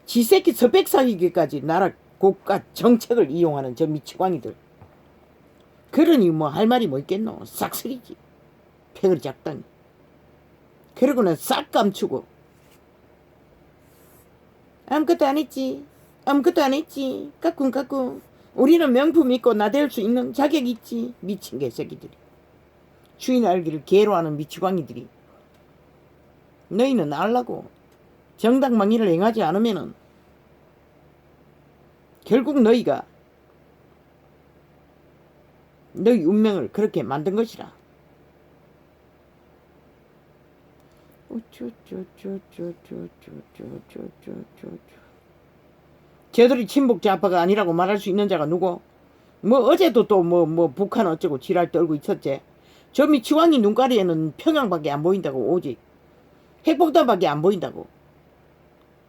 지새끼 서백 사기기까지 나라 국가 정책을 이용하는 저 미치광이들. 그러니 뭐 할 말이 뭐 있겠노? 싹쓸이지. 패거리 작당이. 그러고는 싹 감추고 아무것도 안 했지. 아무것도 안 했지. 까꿍. 우리는 명품 있고 나댈 수 있는 자격이 있지. 미친 개새끼들이. 주인 알기를 개로 하는 미치광이들이. 너희는 알라고. 정당망의를 행하지 않으면은 결국 너희가 너희 운명을 그렇게 만든 것이라. 저들이 친북 좌파가 아니라고 말할 수 있는 자가 누구? 뭐 어제도 또 뭐 북한 어쩌고 지랄 떨고 있었지. 저 미치광이 눈가리에는 평양밖에 안 보인다고. 오직 핵폭탄밖에 안 보인다고.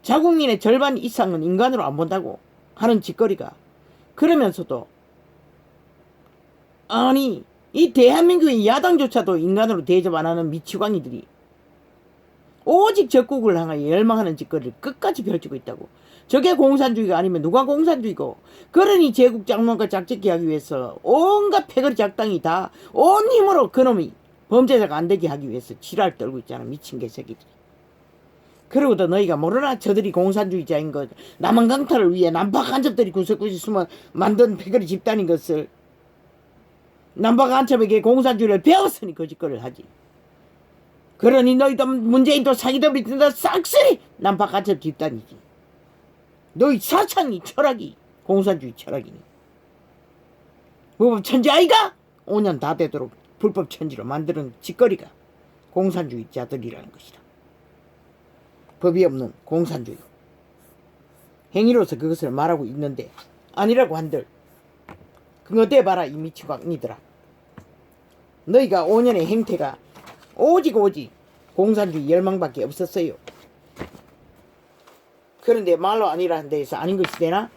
자국민의 절반 이상은 인간으로 안 본다고 하는 짓거리가. 그러면서도 아니 이 대한민국의 야당조차도 인간으로 대접 안 하는 미치광이들이 오직 적국을 향하여 열망하는 짓거리를 끝까지 펼치고 있다고. 저게 공산주의가 아니면 누가 공산주의고. 그러니 제국 장만과 작짓기 하기 위해서 온갖 패거리 작당이 다 온 힘으로 그놈이 범죄자가 안 되게 하기 위해서 지랄 떨고 있잖아. 미친 개새끼들이. 그러고도 너희가 모르나? 저들이 공산주의자인 것, 남한 강탈을 위해 남파 간첩들이 구석구석 숨어 만든 패거리 집단인 것을 남파 간첩에게 공산주의를 배웠으니 거짓거리를 하지. 그러니 너희도 문재인도 사기도 믿는다. 싹쓸이 남파 간첩 집단이지. 너희 사상이 철학이 공산주의 철학이니. 불법 천지 아이가? 5년 다 되도록 불법 천지로 만드는 짓거리가 공산주의자들이라는 것이다. 법이 없는 공산주의. 행위로서 그것을 말하고 있는데 아니라고 한들 그거 대봐라 이 미치광이들아. 너희가 5년의 행태가 오직 공산주의 열망밖에 없었어요. 그런데 말로 아니라는 데에서 아닌 것이 되나?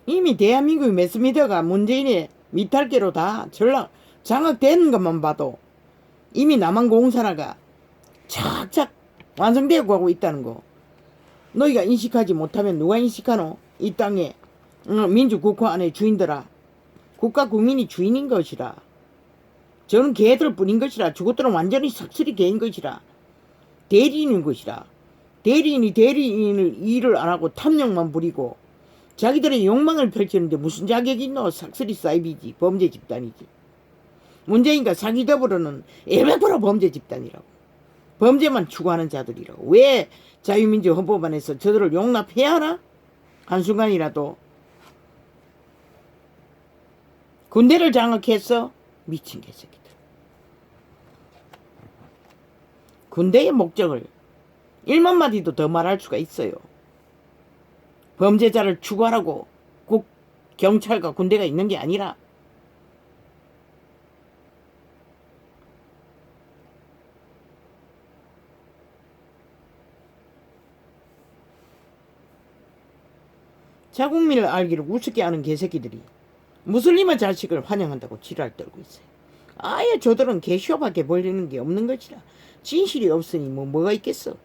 이미 대한민국의 매스미디어가 문재인의 미탈계로 다 장악되는 것만 봐도 이미 남한 공산화가 착착 완성되어 가고 있다는 거. 너희가 인식하지 못하면 누가 인식하노? 이 땅에 민주국가 안에 주인들아. 국가 국민이 주인인 것이라. 저는 개들 뿐인 것이라. 저것들은 완전히 삭슬이 개인 것이라. 대리인인 것이라. 대리인이 대리인을 일을 안 하고 탐욕만 부리고 자기들의 욕망을 펼치는데 무슨 자격이 있노? 삭슬이 사이비지. 범죄 집단이지. 문재인과 사기 더불어는 100% 범죄 집단이라고. 범죄만 추구하는 자들이라고. 왜 자유민주 헌법안에서 저들을 용납해야 하나? 한순간이라도. 군대를 장악했어? 미친 개새끼들. 군대의 목적을 1만 마디도 더 말할 수가 있어요. 범죄자를 추구하라고 경찰과 군대가 있는 게 아니라 자국민을 알기를 우습게 하는 개새끼들이 무슬림의 자식을 환영한다고 지랄 떨고 있어요. 아예 저들은 개쇼밖에 벌리는 게 없는 것이라. 진실이 없으니 뭐가 있겠어.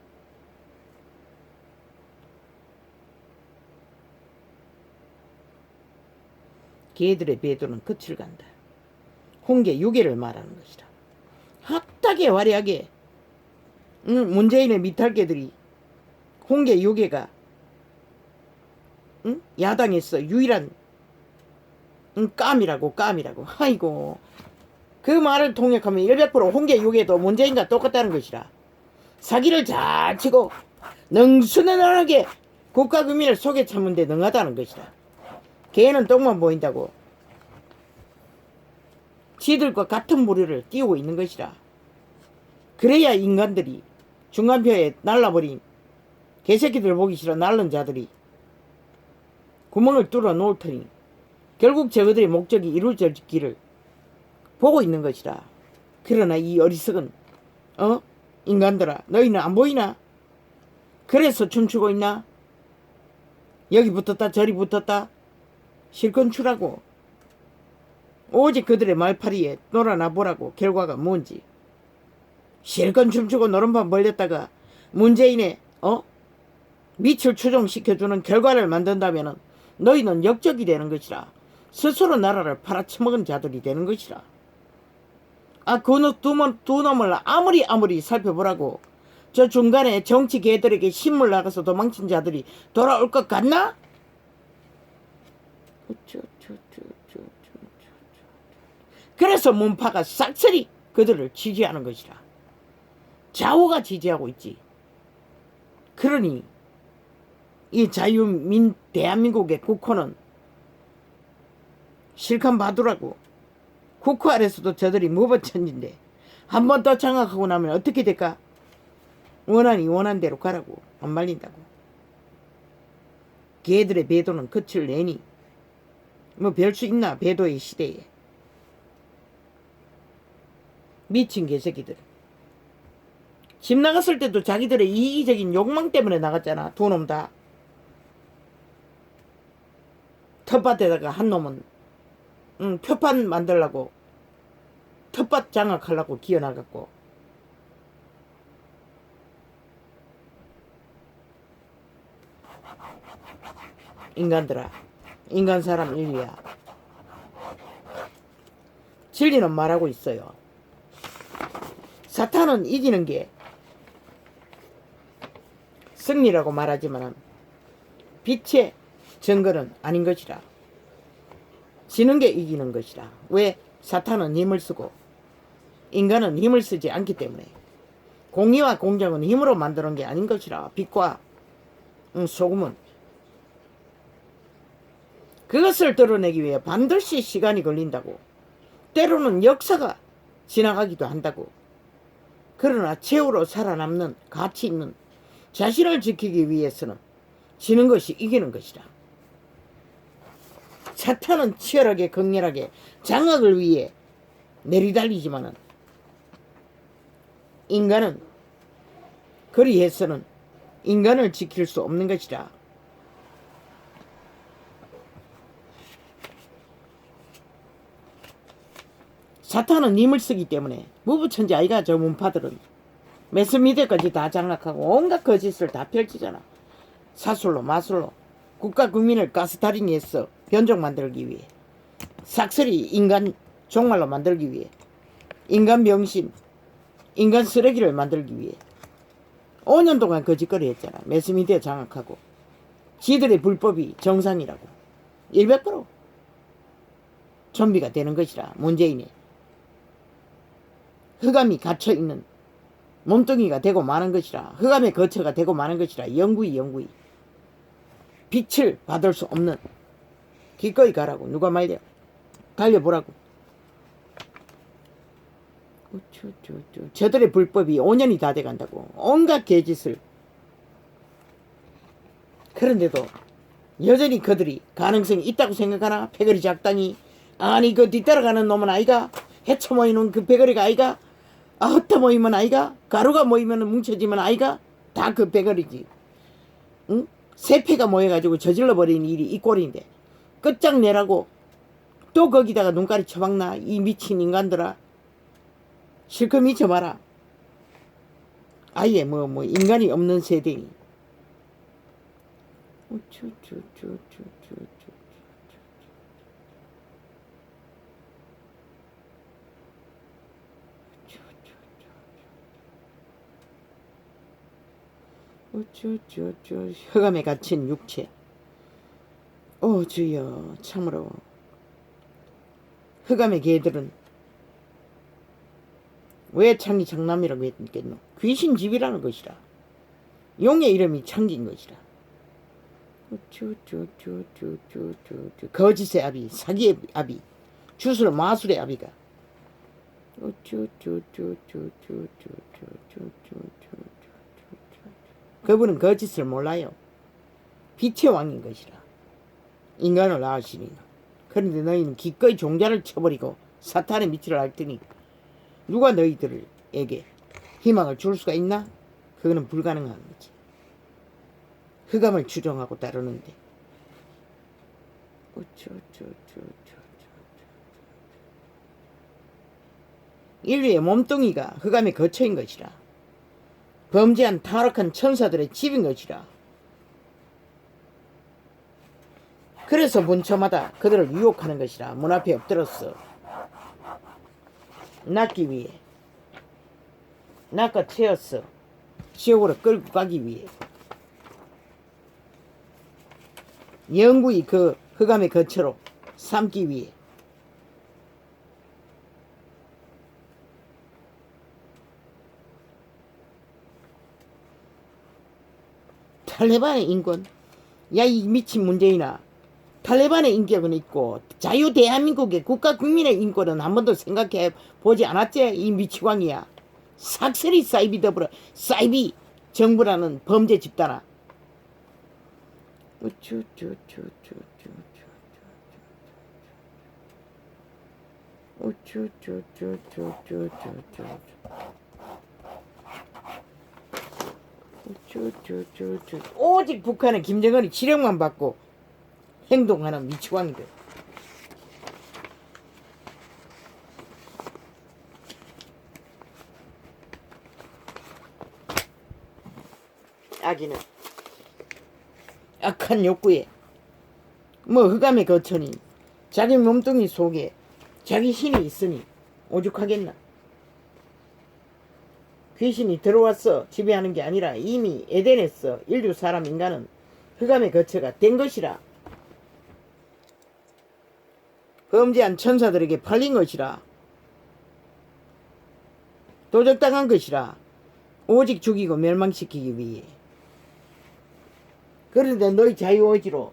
개들의 배도는 끝을 간다. 홍계 유계를 말하는 것이다. 핫하게 화려하게 문재인의 미탈개들이 홍계 유계가 응? 야당에서 유일한 깜이라고. 아이고, 그 말을 통역하면 100% 홍계 유계도 문재인과 똑같다는 것이라. 사기를 잘 치고 능수능란하게 국가 국민을 속에 참는데 능하다는 것이라. 걔는 똥만 보인다고 지들과 같은 무리를 띄우고 있는 것이라. 그래야 인간들이 중간표에 날라버린 개새끼들 보기 싫어 날른 자들이 구멍을 뚫어 놓을 테니 결국 저그들의 목적이 이루어질기를 보고 있는 것이라. 그러나 이 어리석은 인간들아, 너희는 안 보이나? 그래서 춤추고 있나? 여기 붙었다 저리 붙었다 실컷 추라고. 오직 그들의 말파리에 놀아나 보라고. 결과가 뭔지. 실컷 춤추고 노름판 벌렸다가 문재인의 밑을 추종시켜주는 결과를 만든다면 너희는 역적이 되는 것이라. 스스로 나라를 팔아쳐먹은 자들이 되는 것이라. 그 두 놈을 아무리 살펴보라고. 저 중간에 정치 개들에게 신물 나가서 도망친 자들이 돌아올 것 같나? 그래서 문파가 싹쓸이 그들을 지지하는 것이라. 좌우가 지지하고 있지. 그러니 이 대한민국의 국호는 실컷 봐두라고. 국호 아래서도 저들이 무법천지인데 한 번 더 장악하고 나면 어떻게 될까? 원한 대로 가라고. 안 말린다고. 걔들의 배도는 끝을 내니 뭐 별 수 있나. 배도의 시대에 미친 개새끼들. 집 나갔을 때도 자기들의 이기적인 욕망 때문에 나갔잖아. 두 놈 다. 텃밭에다가 한 놈은 표판 만들라고 텃밭 장악하려고 기어나갔고, 인간들아, 인간 사람 인류야, 진리는 말하고 있어요. 사탄은 이기는 게 승리라고 말하지만 빛의 증거는 아닌 것이라. 지는 게 이기는 것이라. 왜? 사탄은 힘을 쓰고 인간은 힘을 쓰지 않기 때문에. 공의와 공정은 힘으로 만드는 게 아닌 것이라. 빛과 소금은. 그것을 드러내기 위해 반드시 시간이 걸린다고. 때로는 역사가 지나가기도 한다고. 그러나 최후로 살아남는 가치 있는 자신을 지키기 위해서는 지는 것이 이기는 것이다. 사탄은 치열하게 극렬하게 장악을 위해 내리달리지만은 인간은 그리해서는 인간을 지킬 수 없는 것이다. 사탄은 힘을 쓰기 때문에 무부천지 아이가. 저 문파들은 매스미디어까지 다 장악하고 온갖 거짓을 다 펼치잖아. 사술로 마술로 국가 국민을 가스타링해서 변종 만들기 위해, 싹쓸이 인간 종말로 만들기 위해, 인간 병신, 인간 쓰레기를 만들기 위해 5년 동안 거짓거리 했잖아. 매스미디어 장악하고. 지들의 불법이 정상이라고. 100% 좀비가 되는 것이라. 문재인이 흑암이 갇혀있는 몸뚱이가 되고 마는 것이라. 흑암의 거처가 되고 마는 것이라. 영구히 빛을 받을 수 없는. 기꺼이 가라고. 누가 말려. 달려보라고. 저들의 불법이 5년이 다 돼간다고. 온갖 개짓을. 그런데도 여전히 그들이 가능성이 있다고 생각하나? 패거리 작당이. 아니 그 뒤따라가는 놈은 아이가? 해쳐 모이는 그 패거리가 아이가? 흩어 모이면 아이가? 가루가 모이면 뭉쳐지면 아이가? 다 그 패거리지. 응? 세패가 모여가지고 저질러버린 일이 이 꼴인데 끝장내라고 또 거기다가 눈깔이 처박나? 이 미친 인간들아. 실컷 미쳐봐라. 아예 뭐 인간이 없는 세대니. 흑암에 갇힌 육체. 주여 참으로 흑암의 개들은 왜 창이 장남이라고 했겠노? 귀신집이라는 것이라. 용의 이름이 창긴 것이라. 거짓의 아비, 사기의 아비, 주술 마술의 아비가 그분은 거짓을 몰라요. 빛의 왕인 것이라. 인간을 낳으시니. 그런데 너희는 기꺼이 종자를 쳐버리고 사탄의 밑을 앓더니 누가 너희들에게 희망을 줄 수가 있나? 그거는 불가능한 거지. 흑암을 추종하고 따르는데. 인류의 몸뚱이가 흑암에 거처인 것이라. 범죄한 타락한 천사들의 집인 것이라. 그래서 문처마다 그들을 유혹하는 것이라. 문 앞에 엎드렸어. 낚기 위해. 낚아채었어. 지옥으로 끌고 가기 위해. 영구히 그 흑암의 거처로 삼기 위해. 탈레반의 인권. 야, 이 미친 문재인아. 탈레반의 인격은 있고 자유 대한민국의 국가 국민의 인권은 한 번도 생각해 보지 않았지? 이 미치광이야. 삭슬이 사이비 더불어 사이비 정부라는 범죄 집단아. 오직 북한은 김정은이 지령만 받고 행동하는 미치광이들. 아기는 악한 욕구에 흑암의 거처니 자기 몸뚱이 속에 자기 신이 있으니 오죽하겠나. 귀신이 들어왔어 지배하는 게 아니라 이미 에덴에서 인류 사람 인간은 흑암의 거처가 된 것이라. 범죄한 천사들에게 팔린 것이라. 도적당한 것이라. 오직 죽이고 멸망시키기 위해. 그런데 너희 자유의지로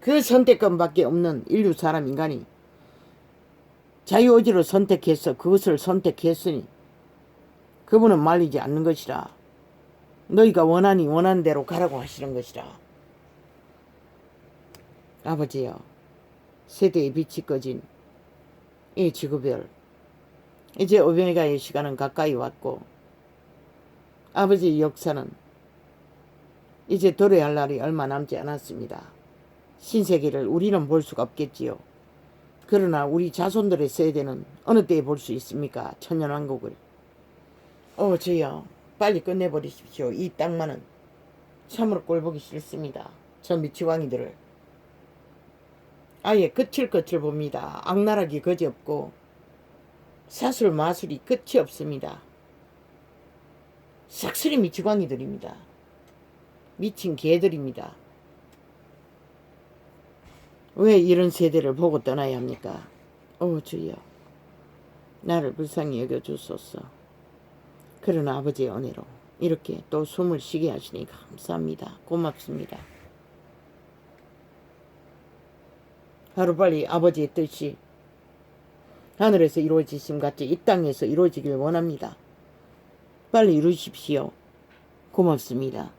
그 선택권밖에 없는 인류 사람 인간이 자유의지로 선택해서 그것을 선택했으니 그분은 말리지 않는 것이라. 너희가 원하니 원하는 대로 가라고 하시는 것이라. 아버지여, 세대의 빛이 꺼진 이 지구별, 이제 오메가의 시간은 가까이 왔고 아버지의 역사는 이제 도래할 날이 얼마 남지 않았습니다. 신세계를 우리는 볼 수가 없겠지요. 그러나 우리 자손들의 세대는 어느 때에 볼 수 있습니까? 천년왕국을. 주여 빨리 끝내버리십시오. 이 땅만은 참으로 꼴보기 싫습니다. 저 미치광이들을 아예 끝을 봅니다. 악랄하기 거지없고 사술 마술이 끝이 없습니다. 싹쓸이 미치광이들입니다. 미친 개들입니다. 왜 이런 세대를 보고 떠나야 합니까? 주여 나를 불쌍히 여겨주소서. 그러나 아버지의 은혜로 이렇게 또 숨을 쉬게 하시니 감사합니다. 고맙습니다. 하루빨리 아버지의 뜻이 하늘에서 이루어지심 같이 이 땅에서 이루어지길 원합니다. 빨리 이루십시오. 고맙습니다.